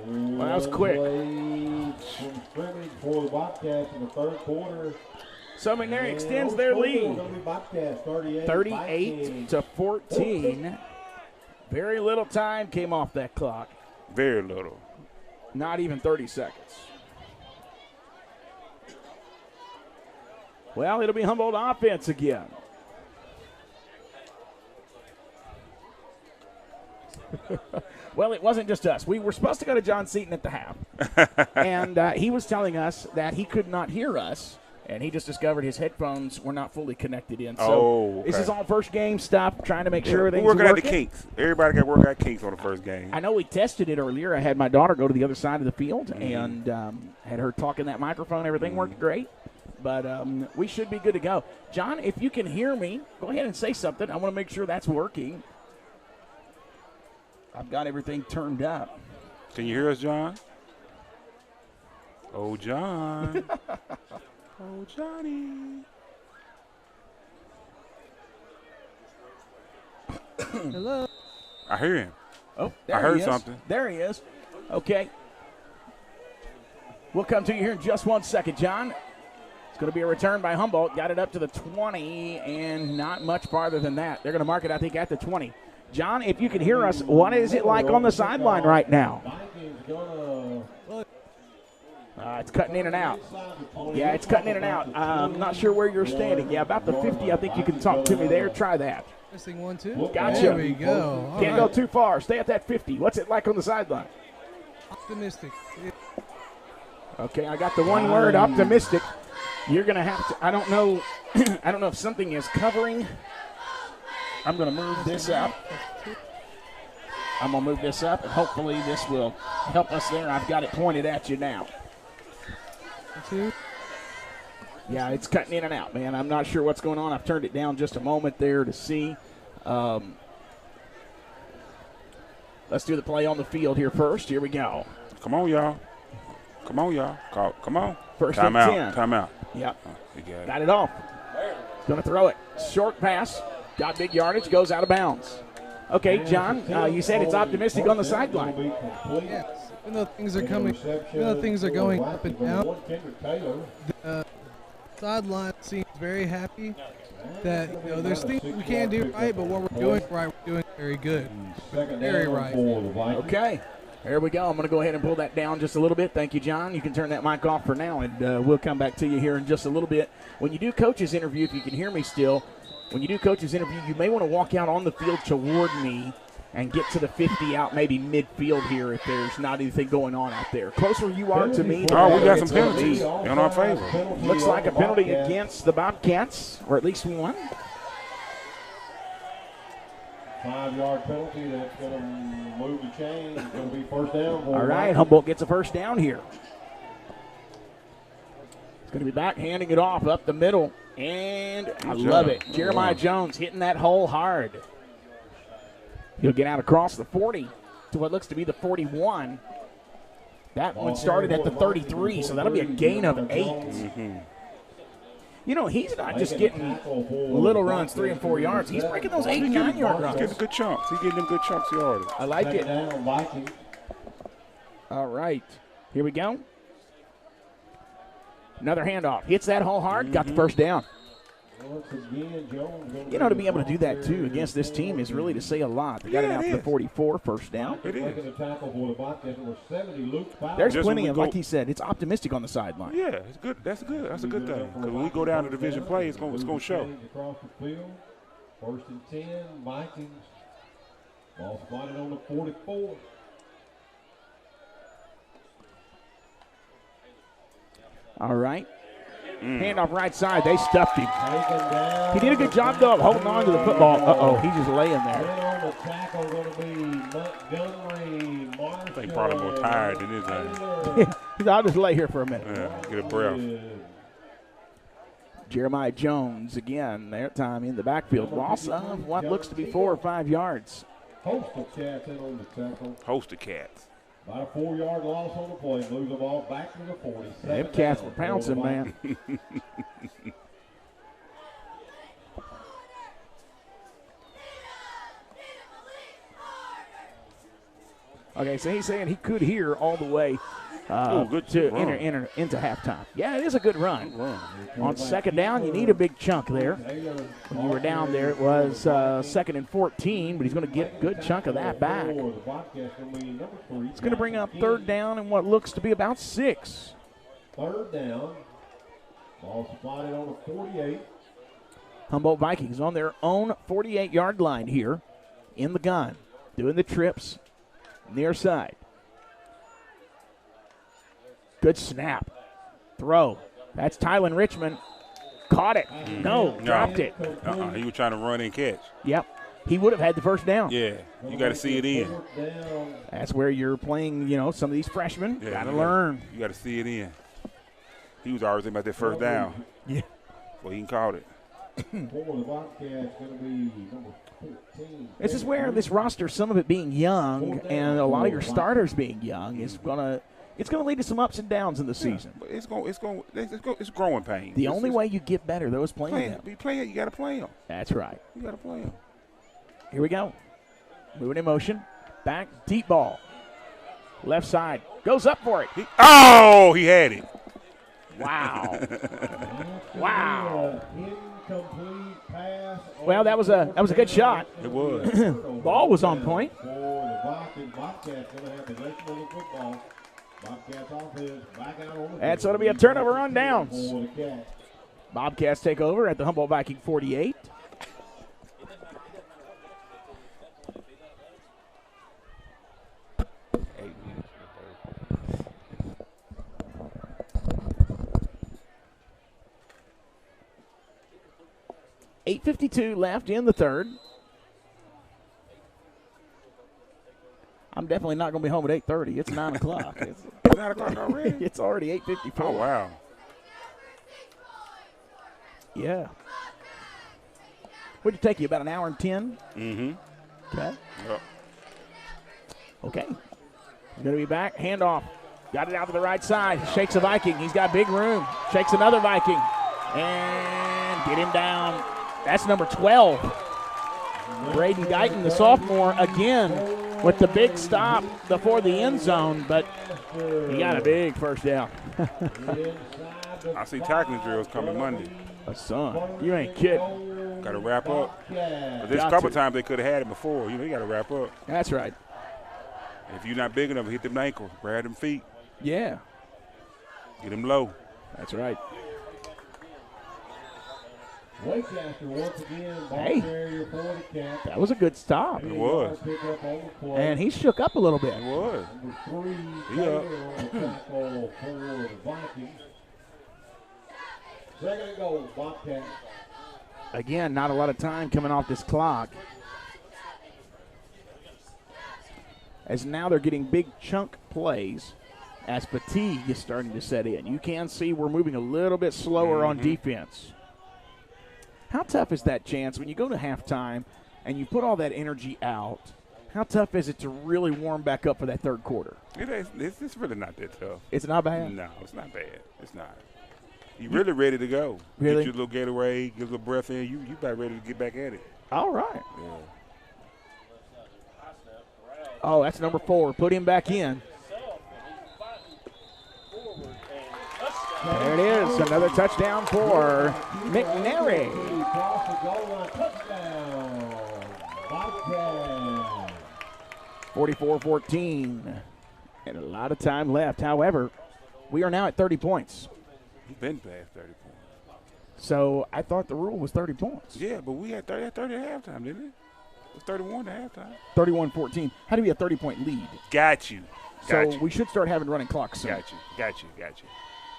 Well, that was quick. From scrimmage for the Bobcats in the third quarter. So McNairy extends their lead. 38 to 14. Very little time came off that clock. Very little. Not even 30 seconds. Well, it'll be Humboldt offense again. Well, it wasn't just us. We were supposed to go to John Seaton at the half. And he was telling us that he could not hear us. And he just discovered his headphones were not fully connected in. So This is all first game stuff, trying to make sure everything's working. We're working. working out the kinks. Everybody got to work out kinks on the first game. I know we tested it earlier. I had my daughter go to the other side of the field and had her talk in that microphone. Everything worked great. But we should be good to go. John, if you can hear me, go ahead and say something. I want to make sure that's working. I've got everything turned up. Can you hear us, John? Oh, John. Oh, Johnny. Hello. I hear him. Oh, there I heard he is. something. There he is. Okay. We'll come to you here in just 1 second, John. It's going to be a return by Humboldt. Got it up to the 20 and not much farther than that. They're going to mark it, I think, at the 20. John, if you can hear us, what is it like on the sideline right now? It's cutting in and out. Yeah, it's cutting in and out. I'm not sure where you're standing. Yeah, about the 50. I think you can talk to me there. Try that. Testing 1, 2. Gotcha. There we go. Can't go too far. Stay at that 50. What's it like on the sideline? Optimistic. Okay, I got the one word, optimistic. You're going to have to, I don't know if something is covering. I'm going to move this up. I'm going to move this up, and hopefully this will help us there. I've got it pointed at you now. 2. Yeah, it's cutting in and out, man. I'm not sure what's going on. I've turned it down just a moment there to see. Let's do the play on the field here first. Here we go. Come on, y'all. Come on, y'all. Come on. First Time and out. 10. Time out. Yep. You got it. Got it off. Going to throw it. Short pass. Got big yardage. Goes out of bounds. Okay, John, you said it's optimistic on the sideline. Yes. Even though things are coming, even though things are going up and down, the sideline seems very happy that there's things we can't do right, but what we're doing right, we're doing very good, very right. Okay, here we go. I'm going to go ahead and pull that down just a little bit. Thank you, John. You can turn that mic off for now, and we'll come back to you here in just a little bit. When you do coach's interview, if you can hear me still, when you do coach's interview, you may want to walk out on the field toward me and get to the 50 out maybe midfield here if there's not anything going on out there. Closer you are to me. Oh, we got some penalties in our favor. Looks like a penalty against the Bobcats, or at least one. 5-yard penalty that's going to move the chain. It's going to be first down. All right, Humboldt gets a first down here. It's going to be back, handing it off up the middle. And I love it. Jeremiah Jones hitting that hole hard. He'll get out across the 40 to what looks to be the 41. That one started at the 33, so that'll be a gain of 8. Mm-hmm. You know, he's not just getting little runs, 3 and 4 yards. He's breaking those 8 and 9 yard runs. He's getting good chunks. He's getting them good chunks yardage. I like it. All right. Here we go. Another handoff. Hits that hole hard. Got the first down. You know, to be able to do that, too, against this team is really to say a lot. They got it out to the 44, first down. It is. There's plenty of, like he said, it's optimistic on the sideline. Yeah, it's good. That's good. That's a good thing. Because when we go down to division play, it's going to show. Across the field, 1st and 10, Vikings. Ball spotted on the 44. All right. Hand off right side. They stuffed him. He did a good job, though, of holding on to the football. Uh-oh, he's just laying there. On the tackle going to be Montgomery Marshall. I think probably more tired than his name. I'll just lay here for a minute. Yeah, get a breath. Jeremiah Jones, again, their time in the backfield. Loss of what looks to be 4 or 5 yards. Host of Cats in on the tackle. Host of Cats. About a 4-yard loss on the play. Moves the ball back to the 40. Them Cats were pouncing, man. Okay, so he's saying he could hear all the way good to run. enter into halftime. Yeah, it is a good run. On 2nd down, you need a big chunk there. When you were down there, it was 2nd and 14, but he's going to get a good chunk of that back. It's going to bring up 3rd down and what looks to be about 6. 3rd down. Ball spotted on the 48. Humboldt Vikings on their own 48-yard line here in the gun, doing the trips near side. Good snap. Throw. That's Tylen Richmond. Caught it. No, dropped it. He was trying to run and catch. Yep. He would have had the first down. Yeah, you got to see it in. That's where you're playing, some of these freshmen. Yeah, got to learn. You got to see it in. He was always thinking about that first down. Yeah. Well, he caught it. This is where this roster, some of it being young and a lot of your starters being young, is going to – it's going to lead to some ups and downs in the season. But it's growing pains. The only way you get better, though, is playing them. You got to play them. That's right. You got to play them. Here we go. Moving in motion. Back, deep ball. Left side. Goes up for it. He had it. Wow. Wow. Incomplete pass. Well, that was a good shot. It was. Ball was on point. For the Bobcats going to have possession of the football. Bobcats offense back out on the That's going to be a turnover on downs. Bobcats take over at the Humboldt Viking 48. .8:52 left in the third. I'm definitely not going to be home at 8:30. It's 9 o'clock. It's 9 o'clock already? It's already 8:54. Oh, wow. Yeah. Would it take you about an hour and 10? Mm-hmm. Okay. Yep. Okay. He's going to be back. Handoff. Got it out to the right side. Shakes a Viking. He's got big room. Shakes another Viking. And get him down. That's number 12. Braden Guyton, the sophomore, again with the big stop before the end zone, but he got a big first down. I see tackling drills coming Monday. Son, you ain't kidding. Got to wrap up. But there's a couple times they could have had it before. You got to wrap up. That's right. If you're not big enough, hit them ankles, grab them feet. Yeah. Get them low. That's right. Hey, that was a good stop. It was. And he shook up a little bit. It was. Yeah. Second and goal, Bobcats. Again, not a lot of time coming off this clock. As now they're getting big chunk plays as fatigue is starting to set in. You can see we're moving a little bit slower on defense. How tough is that, Chance, when you go to halftime and you put all that energy out, how tough is it to really warm back up for that third quarter? It's really not that tough. It's not bad? No, it's not bad. It's not. You're really ready to go. Really? Get your little Gatorade, get a little breath in. You about ready to get back at it. All right. Yeah. Oh, that's number 4. Put him back in. There it is, another touchdown for McNairy. Across the goal line, touchdown. Bobcats. 44-14. And a lot of time left. However, we are now at 30 points. We've been past 30 points. So I thought the rule was 30 points. Yeah, but we had 30 at halftime, didn't it? It was 31 at halftime. 31-14. How do we have a 30-point lead? Got you. So we should start having running clocks soon. Got you.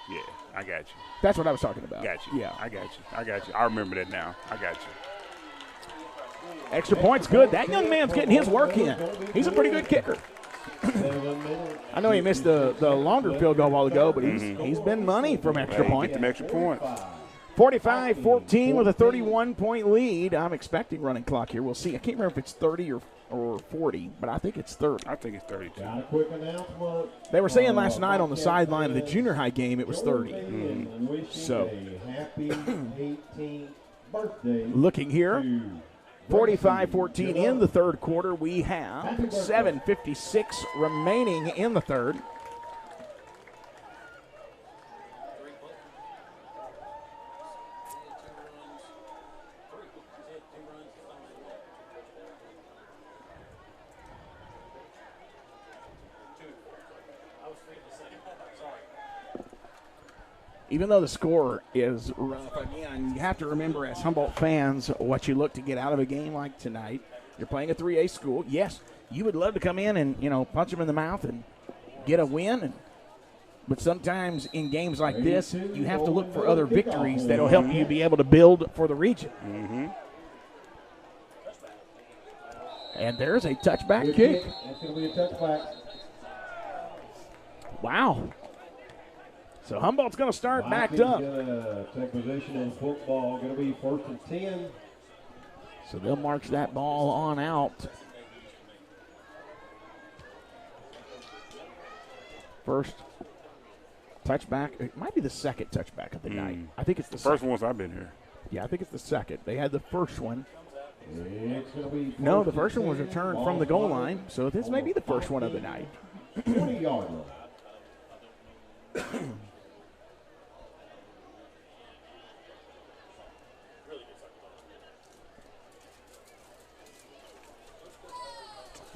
Yeah, I got you. That's what I was talking about. Got you. Yeah. I got you. I remember that now. I got you. Extra point's good. That young man's getting his work in. He's a pretty good kicker. I know he missed the longer field goal a while ago, but he's been money from extra point. Get them extra points. 45-14 with a 31-point lead. I'm expecting running clock here. We'll see. I can't remember if it's 30 or 40, but I think it's 30. I think it's 32. Got a quick announcement. They were saying last night on the sideline of the junior high game it was 30. So, happy 18th birthday. Looking here, 45-14 in the third quarter. We have 7:56 remaining in the third. Even though the score is rough, again, you have to remember as Humboldt fans what you look to get out of a game like tonight. You're playing a 3A school. Yes, you would love to come in and, punch them in the mouth and get a win. But sometimes in games like this, you have to look for other victories that will help you be able to build for the region. Mm-hmm. And there's a touchback kick. That's going to be a touchback. Wow. So Humboldt's going to start backed up. Going to take position in football. Going to be 1st and 10. So they'll march that ball on out. First touchback. It might be the second touchback of the night. I think it's the first second. one since I've been here. Yeah, I think it's the second. They had the first one. It's going to be No, the first one was returned from the goal line. So this may be the first one of the night. 20-yard line.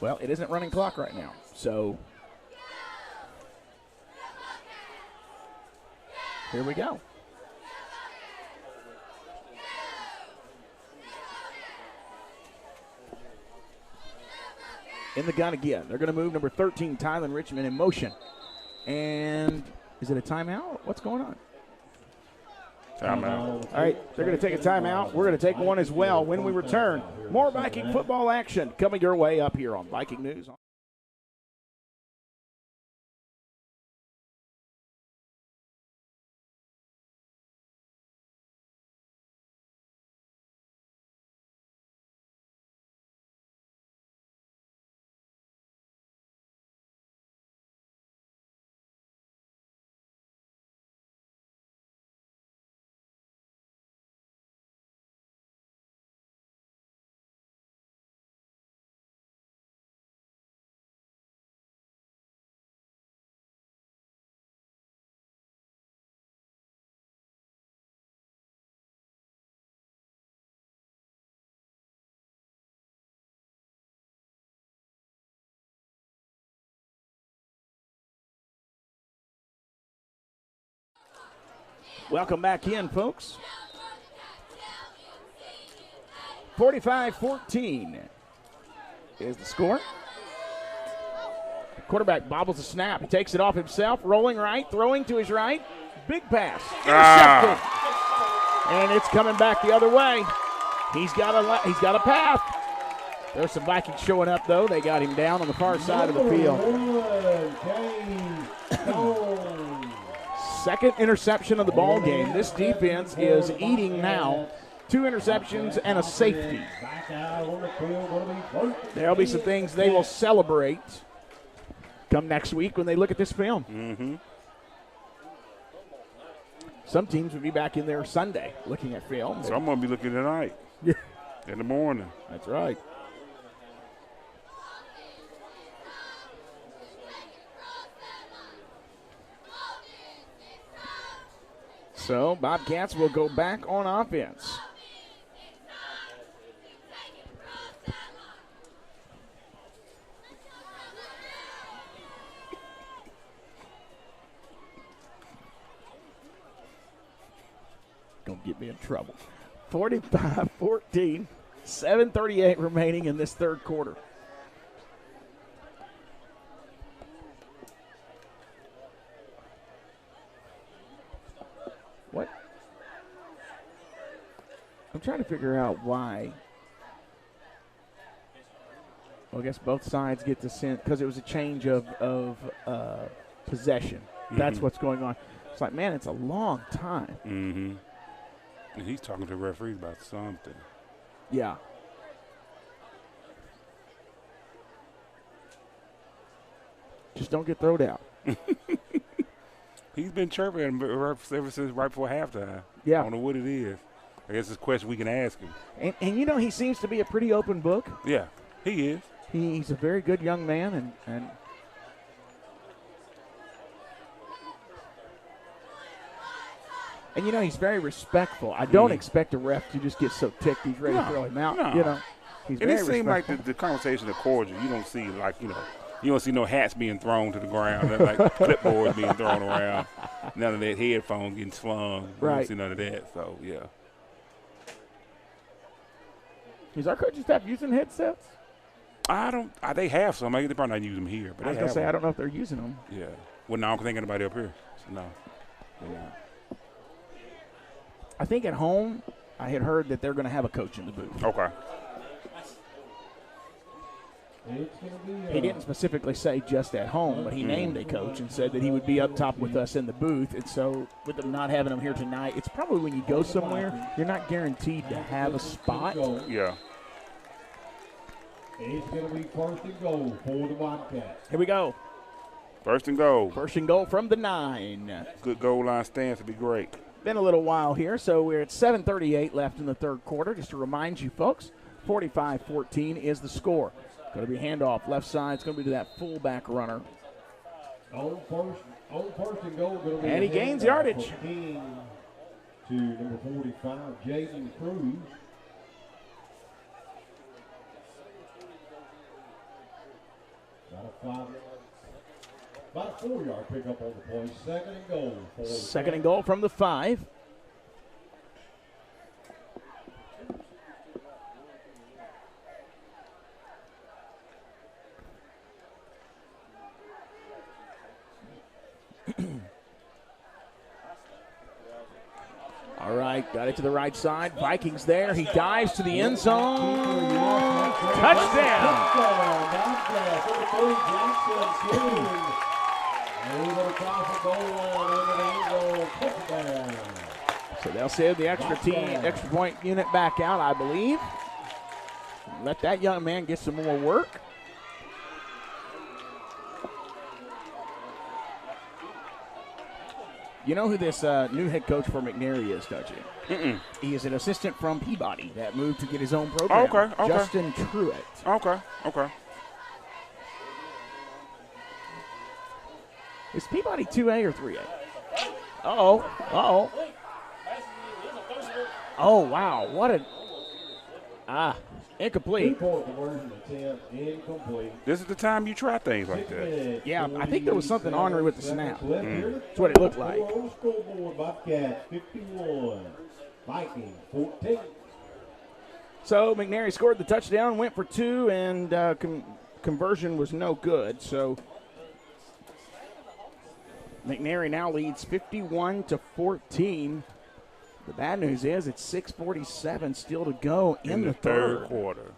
Well, it isn't running clock right now, so here we go. In the gun again. They're going to move number 13, Tylen Richmond, in motion. And is it a timeout? What's going on? Timeout. All right, they're going to take a timeout. We're going to take one as well when we return. More Viking football action coming your way up here on Viking News. Welcome back in, folks. 45-14 is the score. The quarterback bobbles the snap. He takes it off himself, rolling right, throwing to his right. Big pass. Intercepted. And it's coming back the other way. He's got a path. There's some Vikings showing up, though. They got him down on the far side of the field. Second interception of the ball game. This defense is eating now. 2 interceptions and a safety. There'll be some things they will celebrate come next week when they look at this film. Mm-hmm. Some teams will be back in there Sunday looking at film. So I'm going to be looking tonight. Yeah. In the morning. That's right. So Bobcats will go back on offense. Gonna get me in trouble. 45-14, 7:38 remaining in this third quarter. What? I'm trying to figure out why. Well, I guess both sides get to send, because it was a change of possession. That's what's going on. It's like, man, it's a long time. Mm-hmm. And he's talking to the referee about something. Yeah. Just don't get thrown out. He's been chirping ever since right before halftime. Yeah. I don't know what it is. I guess it's a question we can ask him. And you know, he seems to be a pretty open book. Yeah, he is. He's a very good young man, and you know, he's very respectful. I don't expect a ref to just get so ticked he's ready to throw him out. No. You know, he's And very it seemed like respectful. the conversation is cordial. You don't see you don't see no hats being thrown to the ground, nothing like clipboards being thrown around, none of that headphones getting slung. You Right. don't see none of that. So yeah. Is our coaching staff using headsets? They have some. They probably not use them here, but I was they gonna have say them. I don't know if they're using them. Yeah. Well, no, I don't think anybody up here. So no. Yeah. I think at home, I had heard that they're going to have a coach in the booth. Okay. He didn't specifically say just at home, but he named a coach and said that he would be up top with us in the booth. And so with them not having him here tonight, it's probably when you go somewhere, you're not guaranteed to have a spot. Yeah. It's going to be first and goal for the Bobcats. Here we go. First and goal. First and goal from the 9. Good goal line stance would be great. Been a little while here, so we're at 7:38 left in the third quarter. Just to remind you folks, 45-14 is the score. Going to be handoff left side. It's going to be to that fullback runner. On first and goal, going to be And he gains yardage. King to number 45, Jaden Cruz. About a 4-yard pickup on the play. Second and goal. Second and goal from the 5. All right, got it to the right side. Vikings there. He dives to the end zone. Touchdown. So they'll send the extra point unit back out, I believe. Let that young man get some more work. You know who this new head coach for McNairy is, don't you? Mm-mm. He is an assistant from Peabody that moved to get his own program. Okay. Justin Truitt. Okay. Is Peabody 2A or 3A? Uh-oh. Oh, wow. What a... incomplete. Conversion attempt incomplete. This is the time you try things like that. Yeah, I think there was something ornery with the snap. That's That's what it looked like. On the scoreboard, Bobcats 51, Vikings 14. So McNairy scored the touchdown, went for 2, and conversion was no good. So McNairy now leads 51-14. The bad news is it's 6:47 still to go in the third quarter.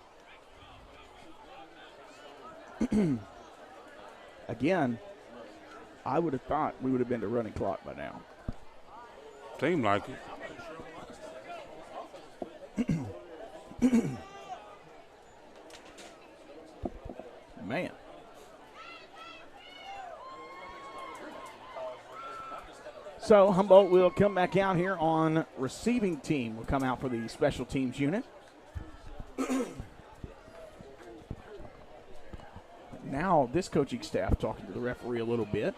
Again, I would have thought we would have been to running clock by now. Seemed like it. Man. So Humboldt will come back out here on receiving team. Will come out for the special teams unit. Now this coaching staff talking to the referee a little bit.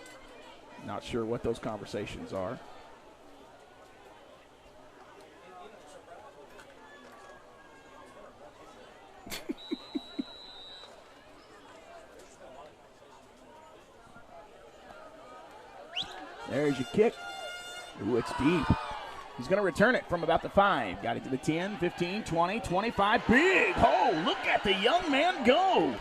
Not sure what those conversations are. There's your kick. Ooh, it's deep. He's going to return it from about the 5. Got it to the 10, 15, 20, 25. Big hole. Look at the young man go.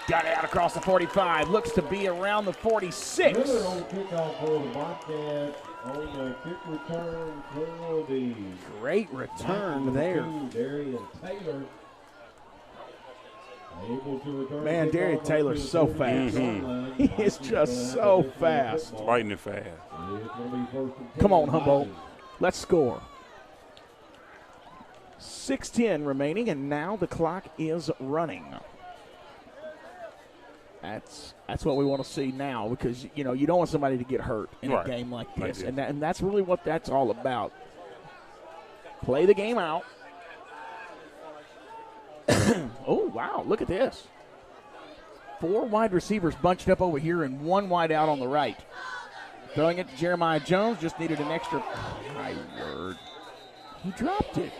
Got it out across the 45. Looks to be around the 46. Another old kickoff for the Bobcats on the kick return for the great return there. Darian Taylor. Able to return. Man, Darian Taylor's so fast. He is just so fast. Lightning fast. Come on, Humboldt. Let's score. 6:10 remaining, and now the clock is running. That's what we want to see now, because you don't want somebody to get hurt in a game like this, and that's really what that's all about. Play the game out. Oh wow! Look at this. 4 wide receivers bunched up over here, and 1 wide out on the right. Throwing it to Jeremiah Jones, just needed an extra. My word! He dropped it.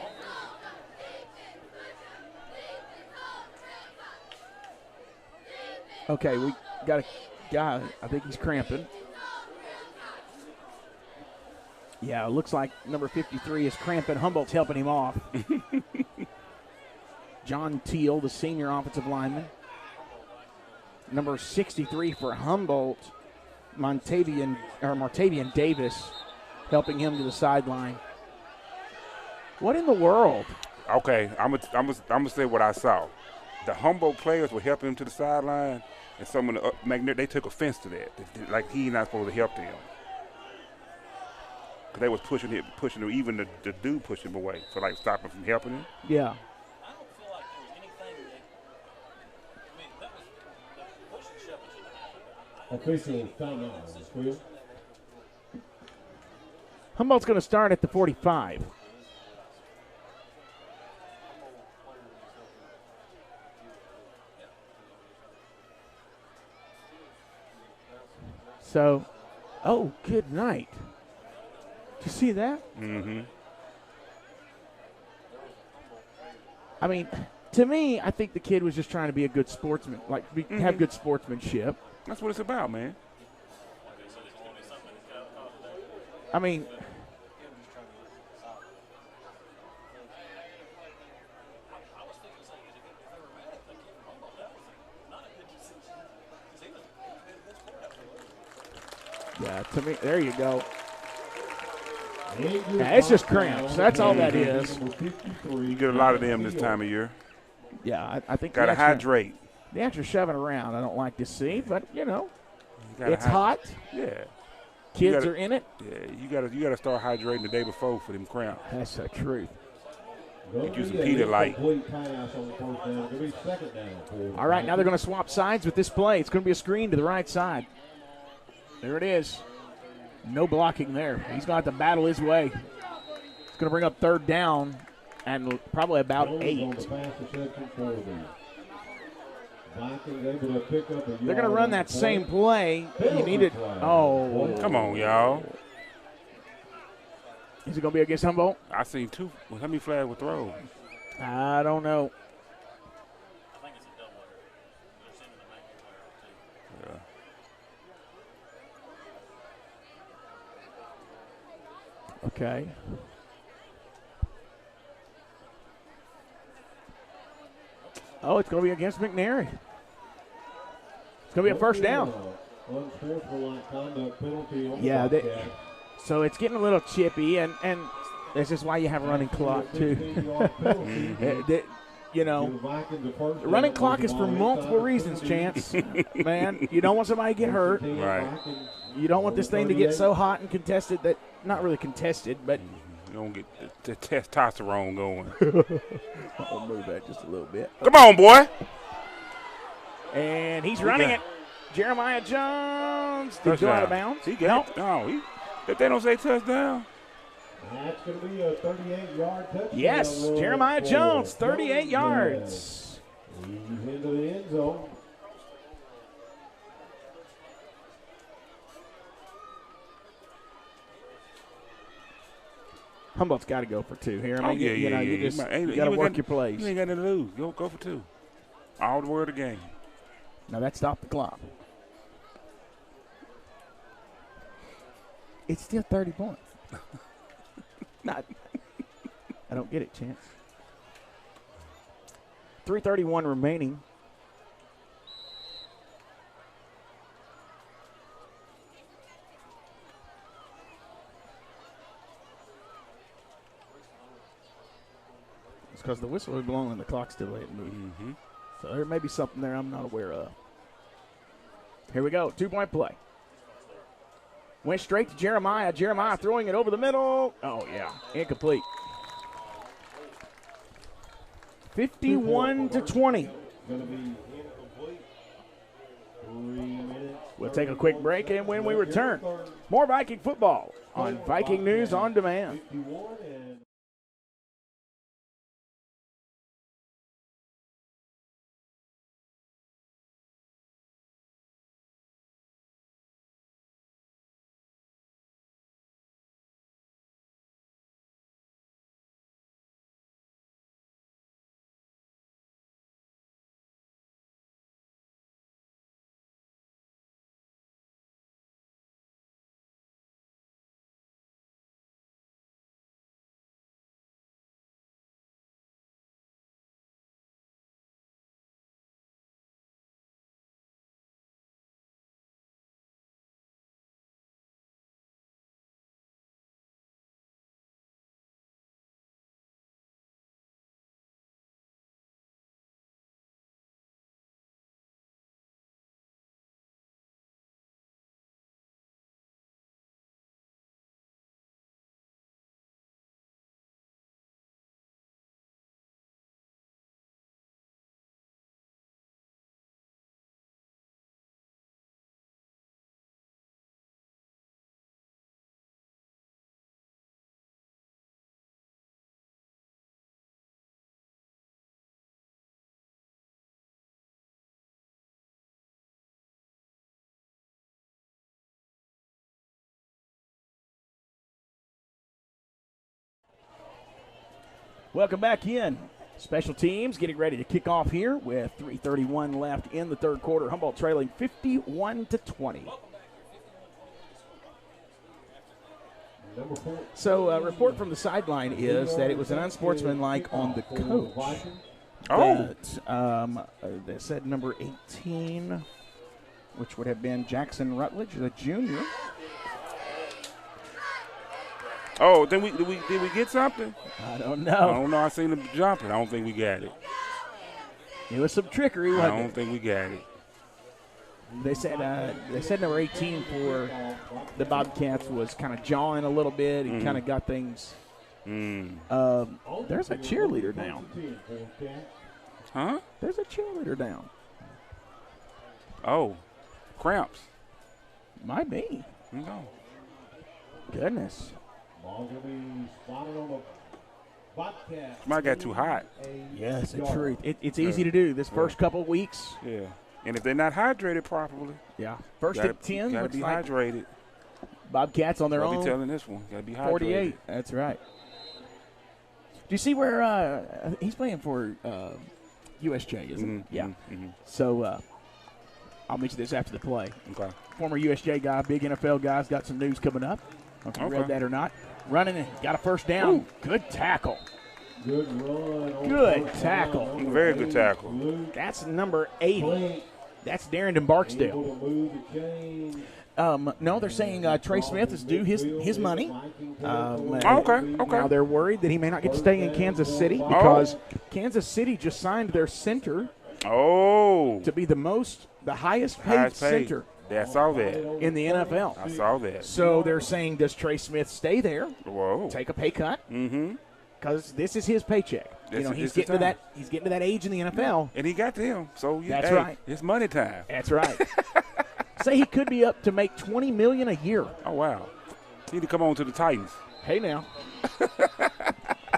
Okay, we got a guy. I think he's cramping. Yeah, it looks like number 53 is cramping. Humboldt's helping him off. John Teal, the senior offensive lineman. Number 63 for Humboldt, Martavian Davis, helping him to the sideline. What in the world? Okay, I'm gonna say what I saw. The Humboldt players were helping him to the sideline, and some of the McNairy, they took offense to that. Like he's not supposed to help them. Because they was pushing him, even the dude pushed him away. So, like, stopping from helping him. Yeah. Official timeout on the field. Humboldt's going to start at the 45. So, oh, good night. Did you see that? Mm-hmm. I mean, to me, I think the kid was just trying to be a good sportsman, have good sportsmanship. That's what it's about, man. I mean, yeah, to me, there you go. Yeah, it's just cramps. That's all that is. You get a lot of them this time of year. Yeah, I think gotta hydrate. The extra shoving around, I don't like to see, but it's hot. Yeah, kids are in it. Yeah, you gotta start hydrating the day before for them cramps. That's the truth. Get you some Pedialyte. All right, now they're going to swap sides with this play. It's going to be a screen to the right side. There it is. No blocking there. He's going to have to battle his way. It's going to bring up 3rd down and probably about 8. They're going to run that same play. You need it. Oh. Come on, y'all. Is it going to be against Humboldt? I seen 2. How many flags were thrown? I don't know. I think it's a double. Yeah. Okay. Oh, it's going to be against McNairy. It's going to be a 1st down. Yeah, so it's getting a little chippy, and this is why you have a running clock, too. The running clock is for multiple reasons, Chance. Man, you don't want somebody to get hurt. Right. You don't want this thing to get so hot and contested that, not really contested, but. You don't get the testosterone going. I'll move that just a little bit. Come on, boy. And he's running it. Jeremiah Jones. Did he go out of bounds? He got no. If they don't say touchdown. That's going to be a 38-yard touchdown. Yes, Jeremiah Jones, 38 yards. He's into the end zone. Humboldt's got to go for 2 here. I mean, you got to work your plays. You ain't got nothing to lose. Go for 2. All the word of the game. Now that stopped the clock. It's still 30 points. Not. I don't get it, Chance. 3:31 remaining. It's because the whistle is blowing and the clock's still ain't moving. Mm-hmm. So there may be something there I'm not aware of. Here we go. 2-point play. Went straight to Jeremiah. Jeremiah throwing it over the middle. Oh, yeah. Incomplete. 51-20. We'll take a quick break, and when we return, more Viking football on Viking News on Demand. Welcome back in. Special teams getting ready to kick off here with 3:31 left in the third quarter. Humboldt trailing 51-20. So a report from the sideline is that it was an unsportsmanlike on the coach. Oh. They said number 18, which would have been Jackson Rutledge, the junior. Oh, did we get something? I don't know. I don't know. I seen him jumping. I don't think we got it. It was some trickery, I wasn't don't it? think we got it. They said number 18 for the Bobcats was kind of jawing a little bit. He kind of got things. There's a cheerleader down. Huh? There's a cheerleader down. Oh, cramps. Might be. No. Goodness. Might got too hot. Yes, it's true. It's easy to do this first couple weeks. Yeah. And if they're not hydrated properly, Yeah. First gotta, at 10. gotta Looks be like hydrated. Bobcats on their I'll be own. telling this one. Gotta be hydrated. 48. That's right. Do you see where he's playing for USJ, isn't he? Yeah. So I'll mention this after the play. Okay. Former USJ guy, big NFL guy's got some news coming up. I don't know if you read that or not. Running and got a first down. Ooh. Good tackle. Good run. Good tackle. Very good tackle. That's number 80. That's Darrington Barksdale. No, they're saying Trey Smith is due his money. Okay. Now they're worried that he may not get to stay in Kansas City because Kansas City just signed their center to be the highest paid center. Yeah, I saw that. In the NFL. I saw that. So they're saying, does Trey Smith stay there? Whoa. Take a pay cut? Mm-hmm. Because this is his paycheck. He's getting to that. He's getting to that age in the NFL. And he got to him. So that's right. It's money time. That's right. Say he could be up to make $20 million a year. Oh wow. He need to come on to the Titans. Hey now.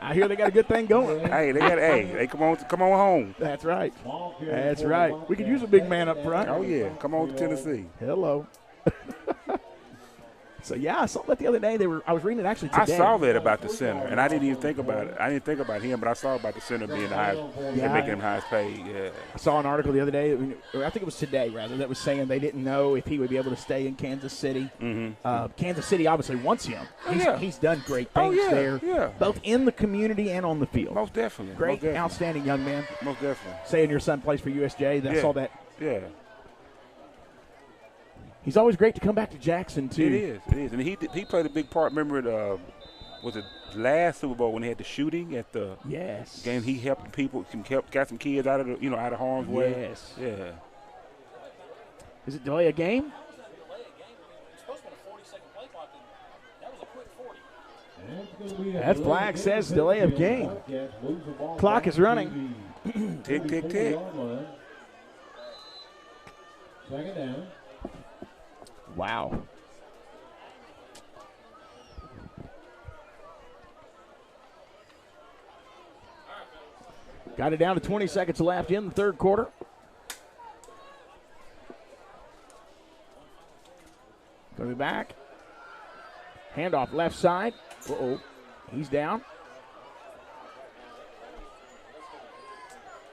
I hear they got a good thing going. Hey, they come on home. That's right. That's right. We could use a big man up front. Oh yeah. Come on to Tennessee. Hello. So yeah, I saw that the other day. I was reading it actually today. I saw that about the center, and I didn't even think about it. I didn't think about him, but I saw about the center being the highest, making him highest paid. Yeah. I saw an article the other day, or I think it was today rather, that was saying they didn't know if he would be able to stay in Kansas City. Kansas City obviously wants him. He's done great things there, both in the community and on the field. Most definitely. Great, outstanding young man. Most definitely. Saying your son plays for USJ. I saw that. Yeah. He's always great to come back to Jackson, too. It is. And he played a big part. Remember, was it last Super Bowl when they had the shooting at the game? He helped people, got some kids out of out of harm's way. Yes. Yeah. Is it delay a game? That flag says delay of game. Clock is running. Tick, tick, tick. Second down. Wow. Got it down to 20 seconds left in the third quarter. Coming back. Handoff left side. He's down.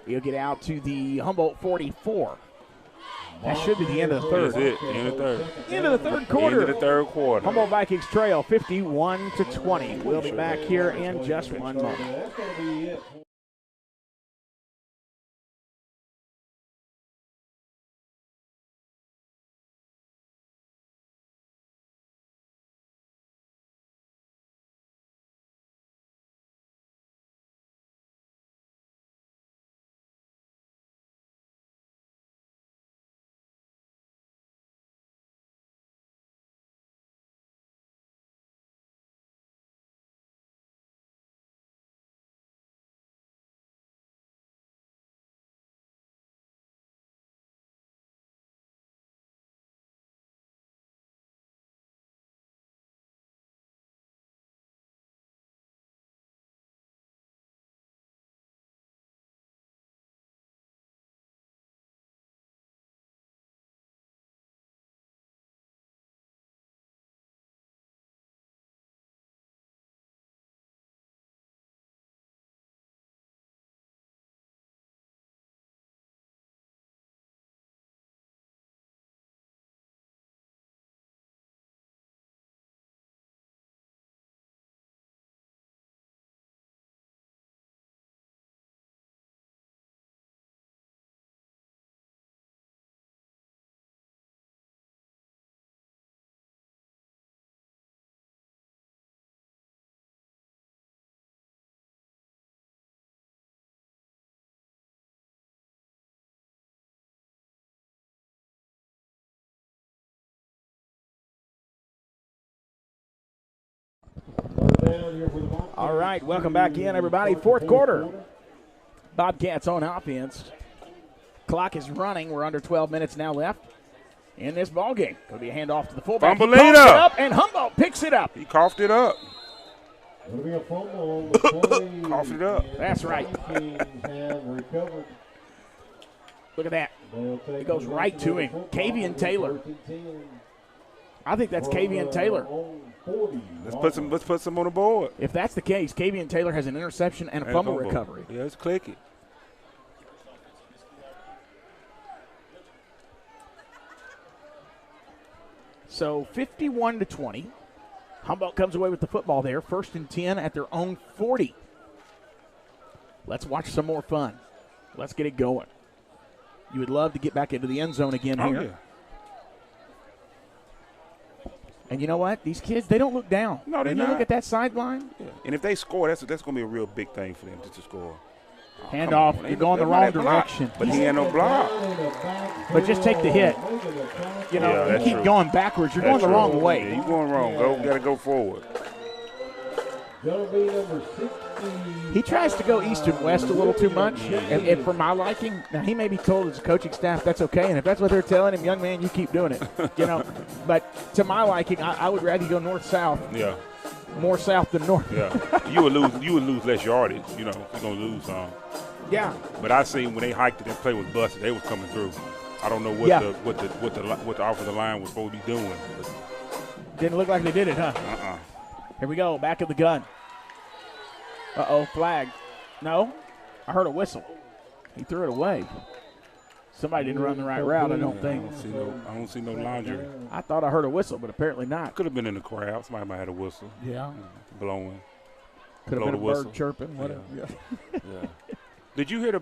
He'll get out to the Humboldt 44. That should be the end of the third. That's it. End of the third. End of the third quarter. End of the third quarter. Humboldt Vikings trail 51-20. We'll be back here in just one moment. That's going to be it. All right, welcome back in, everybody. Fourth quarter. Bobcats on offense. Clock is running. We're under 12 minutes now left in this ball game. Going to be a handoff to the fullback. Fumble it up, and Humboldt picks it up. He coughed it up. It'll be a fumble on the play. Coughed it up. That's right. Have recovered. Look at that. It goes right to him. Kavian Taylor. I think that's Kavian Taylor. Let's put some on the board. If that's the case, Kavian Taylor has an interception and a fumble recovery. Yeah, let's click it. So 51-20. Humboldt comes away with the football there. 1st and 10 at their own 40. Let's watch some more fun. Let's get it going. You would love to get back into the end zone again here. Yeah. And you know what? These kids, they don't look down. No, they don't. not. You look at that sideline. Yeah. And if they score, that's going to be a real big thing for them to score. Handoff, you're going the wrong direction. But he had no block. But just take the hit. You know, you keep going backwards. You're going the wrong way. Yeah, you're going wrong. Got to go forward. He tries to go east and west a little too much, and for my liking, now he may be told as a coaching staff that's okay, and if that's what they're telling him, young man, you keep doing it, you know. But to my liking, I would rather go north-south. Yeah. More south than north. Yeah. You would lose less yardage. You know, you're gonna lose some. Yeah. But I seen when they hiked it and play was busted, they was coming through. I don't know what the offensive line was supposed to be doing. Didn't look like they did it, huh? Here we go, back of the gun. Uh-oh, flag. No, I heard a whistle. He threw it away. Somebody didn't run the right route, I don't think. I don't see no laundry. I thought I heard a whistle, but apparently not. Could have been in the crowd. Somebody might have had a whistle. Yeah. Blowing. Could have been a bird chirping, whatever. Yeah. Did you hear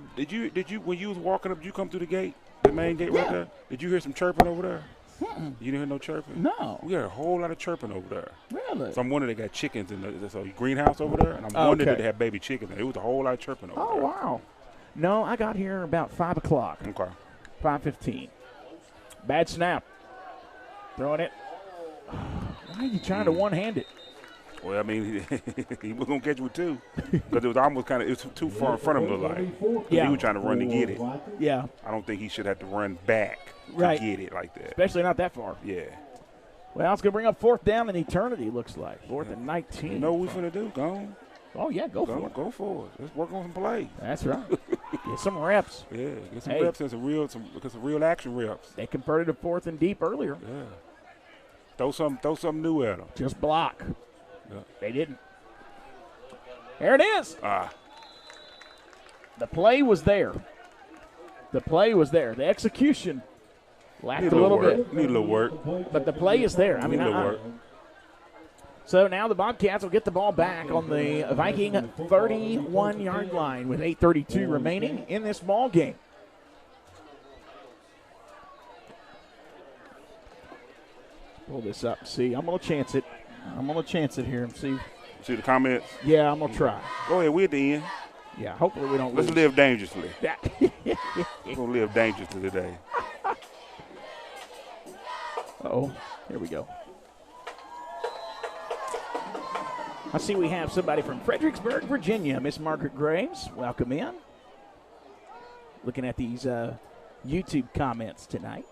when you was walking up, did you come through the gate, the main gate right there? Did you hear some chirping over there? You didn't hear no chirping? No. We heard a whole lot of chirping over there. Really? So I'm wondering they got chickens in the greenhouse over there, and I'm wondering if they had baby chickens. It was a whole lot of chirping over there. Oh, wow. No, I got here about 5 o'clock. Okay. 5:15. Bad snap. Throwing it. Why are you trying to one-hand it? Well, I mean, he was going to catch you with two because it was almost it was too far in front of him, like. Yeah. He was trying to run to get it. Yeah. I don't think he should have to run back to get it like that. Especially not that far. Yeah. Well, it's going to bring up 4th down in eternity, looks like. 4th and 19. You know what we're going to do? Go on. Oh, yeah, go for it. Go for it. Let's work on some plays. That's right. Get some reps. Yeah, get some reps and some real action reps. They converted a 4th and deep earlier. Yeah. Throw something new at them. Just block. Yeah. They didn't. There it is. The play was there. The execution lacked a little bit. Need a little work. But the play is there. I mean, work. So now the Bobcats will get the ball back on the Viking 31-yard line with 8:32 remaining in this ball game. Pull this up. See, I'm going to chance it. Here and see. See the comments? Yeah, I'm going to try. Go ahead. We're at the end. Yeah, hopefully we don't Let's lose. live dangerously. Yeah. We're going to live dangerously today. Uh-oh. Here we go. I see we have somebody from Fredericksburg, Virginia. Miss Margaret Graves, welcome in. Looking at these YouTube comments tonight.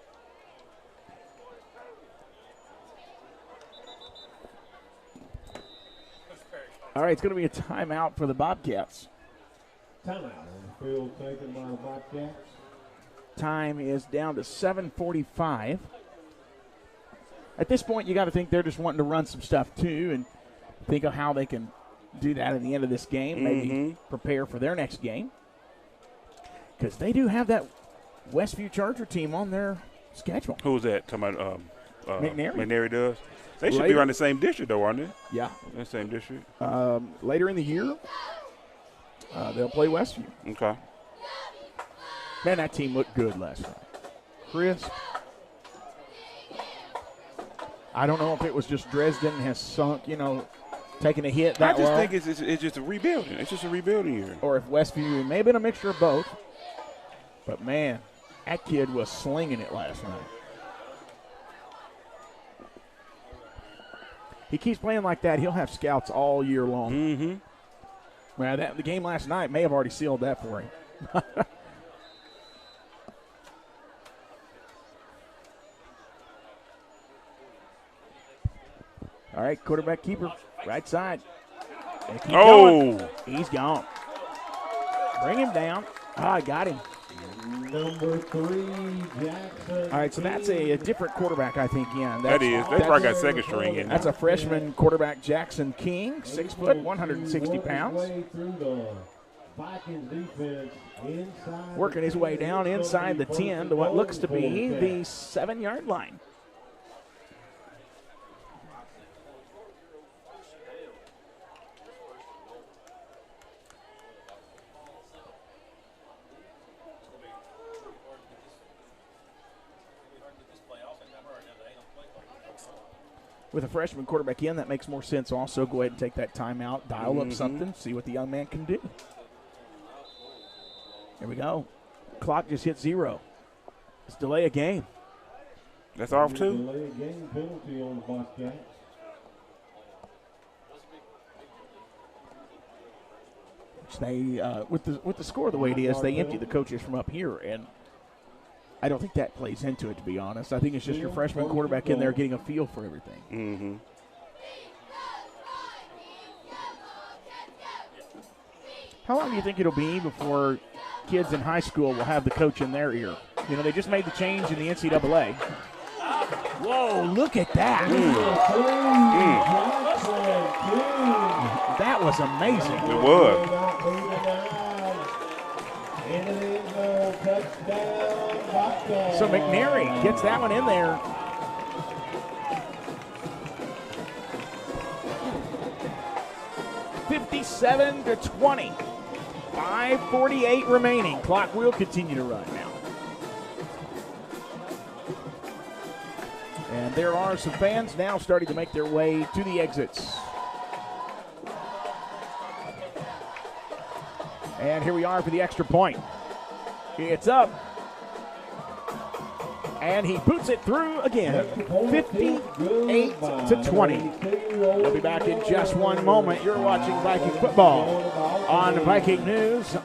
All right, it's going to be a timeout for the Bobcats. Timeout on the field taken by the Bobcats. Time is down to 7:45. At this point, you got to think they're just wanting to run some stuff too and think of how they can do that at the end of this game, maybe prepare for their next game. Because they do have that Westview Charger team on their schedule. Who's that? Talking about McNairy. McNairy does? They should be around the same district, though, aren't they? Yeah. The same district. Later in the year, they'll play Westview. Okay. Man, that team looked good last night. Crisp. I don't know if it was just Dresden has sunk, taking a hit that I just low, think it's just a rebuilding. It's just a rebuilding year. or if Westview may have been a mixture of both. But, man, that kid was slinging it last night. He keeps playing like that, he'll have scouts all year long. Mm-hmm. Well, the game last night may have already sealed that for him. All right, quarterback keeper, right side. Going. He's gone. Bring him down. I got him. Number 3, Jackson. All right, so that's a different quarterback, I think, yeah. That is. They probably got second string in. That's a freshman quarterback, Jackson King, 6 foot, 160 pounds. Working his way down inside the 10 to what looks to be the 7-yard line. With a freshman quarterback in, that makes more sense also. Go ahead and take that timeout, dial up something, see what the young man can do. Here we go. Clock just hit 0. Let's delay a game. That's off too? Delay a game penalty on the Bobcats. They, with the score the way it is, they empty the coaches from up here, and I don't think that plays into it, to be honest. I think it's just your freshman quarterback in there getting a feel for everything. Mm-hmm. How long do you think it'll be before kids in high school will have the coach in their ear? They just made the change in the NCAA. Whoa, look at that. That was amazing. It was. So McNairy gets that one in there. (57-20). 5:48 remaining. Clock will continue to run now. And there are some fans now starting to make their way to the exits. And here we are for the extra point. It's up. And he boots it through again. 58-20. We'll be back in just one moment. You're watching Viking football on Viking News.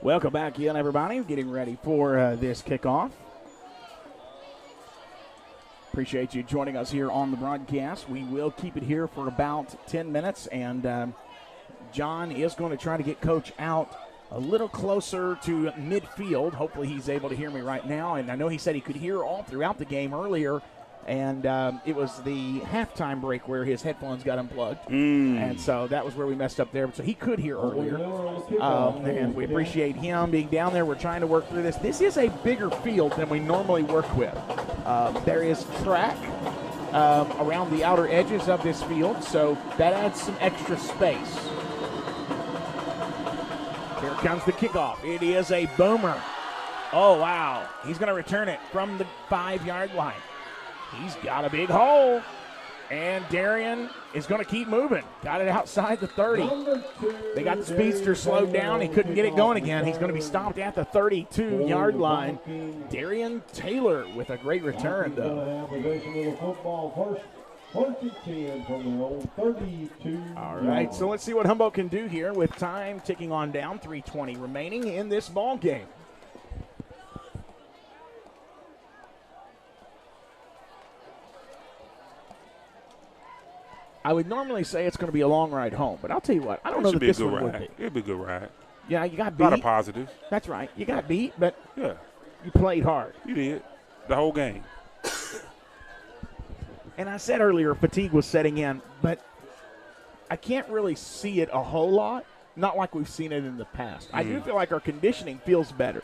Welcome back in, everybody. Getting ready for this kickoff. Appreciate you joining us here on the broadcast. We will keep it here for about 10 minutes, and John is going to try to get Coach out a little closer to midfield. Hopefully he's able to hear me right now, and I know he said he could hear all throughout the game earlier, and it was the halftime break where his headphones got unplugged, and so that was where we messed up there. So he could hear earlier, and we appreciate him being down there. We're trying to work through this. This is a bigger field than we normally work with. There is track around the outer edges of this field, so that adds some extra space. Here comes the kickoff. It is a boomer. Oh, wow. He's going to return it from the 5-yard line. He's got a big hole, and Darian is going to keep moving. Got it outside the 30. They got the speedster slowed down. He couldn't get it going again. He's going to be stopped at the 32-yard line. Darian Taylor with a great return, though. All right, so let's see what Humboldt can do here with time ticking on down. 3:20 remaining in this ball game. I would normally say it's going to be a long ride home, but I'll tell you what, I don't know that this one would be. It'll be a good ride. Yeah, you got beat. A lot of positives. That's right. You got beat, but yeah, you played hard. You did. The whole game. And I said earlier fatigue was setting in, but I can't really see it a whole lot, not like we've seen it in the past. I do feel like our conditioning feels better.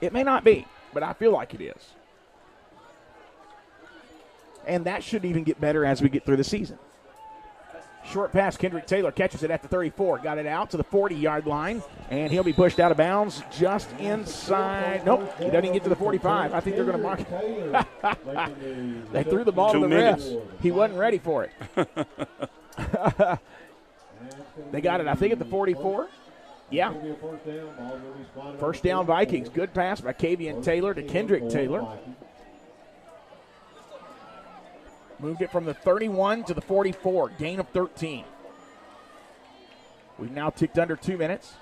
It may not be, but I feel like it is. And that should even get better as we get through the season. Short pass, Kendrick Taylor catches it at the 34. Got it out to the 40-yard line, and he'll be pushed out of bounds just inside. Nope, he doesn't even get to the 45. I think they're going to mark it. They threw the ball to the refs. He wasn't ready for it. They got it, I think, at the 44. Yeah. First down, Vikings. Good pass by Kavian Taylor to Kendrick Taylor. Moved it from the 31 to the 44, gain of 13. We've now ticked under 2 minutes.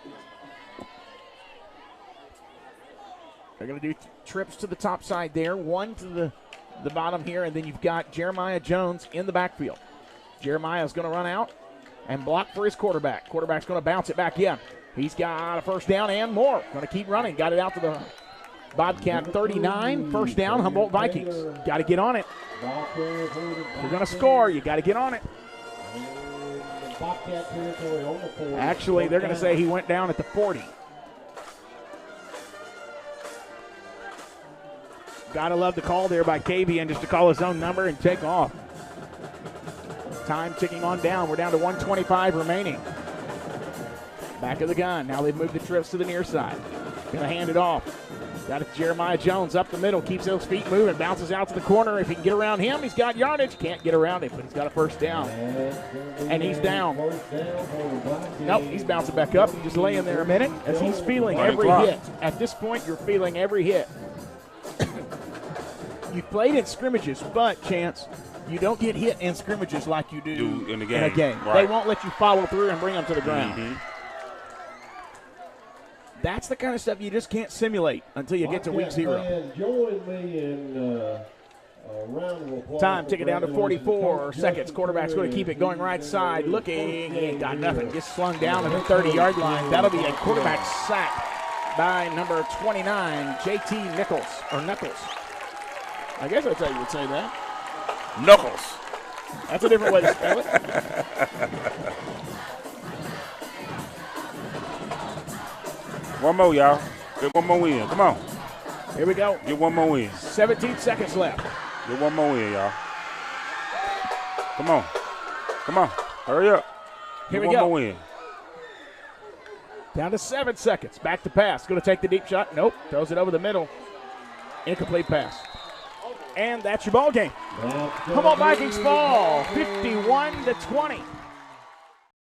They're going to do trips to the top side there, one to the bottom here, and then you've got Jeremiah Jones in the backfield. Jeremiah's going to run out and block for his quarterback. Quarterback's going to bounce it back in. He's got a first down and more. Going to keep running. Got it out to the Bobcat 39, first down, Humboldt Vikings. Got to get on it. If you're going to score, you got to get on it. Actually, they're going to say he went down at the 40. Got to love the call there by Kavian just to call his own number and take off. Time ticking on down. We're down to 1:25 remaining. Back of the gun. Now they've moved the trips to the near side. Going to hand it off. Got it, Jeremiah Jones up the middle, keeps those feet moving, bounces out to the corner. If he can get around him, he's got yardage. Can't get around him, but he's got a first down. And he's down. Nope, he's bouncing back up. Just laying there a minute as he's feeling every hit. At this point, you're feeling every hit. You've played in scrimmages, but, Chance, you don't get hit in scrimmages like you do in a game. Right. They won't let you follow through and bring them to the ground. Mm-hmm. That's the kind of stuff you just can't simulate until you get to week 0. Join me in round of applause. Time ticking down to 44 seconds. Quarterback's going to keep it going right side. Looking, he ain't got nothing. Gets slung down at the 30-yard line. That'll be a quarterback sack by number 29, J.T. Knuckles. I guess that's how you would say that. Knuckles. That's a different way to spell it. One more, y'all. Get one more win. Come on. Here we go. Get one more win. 17 seconds left. Get one more win, y'all. Come on. Come on. Hurry up. Here we Get go. one more win. Down to 7 seconds. Back to pass. Going to take the deep shot. Nope. Throws it over the middle. Incomplete pass. And that's your ball game. Humboldt Vikings fall 51-20.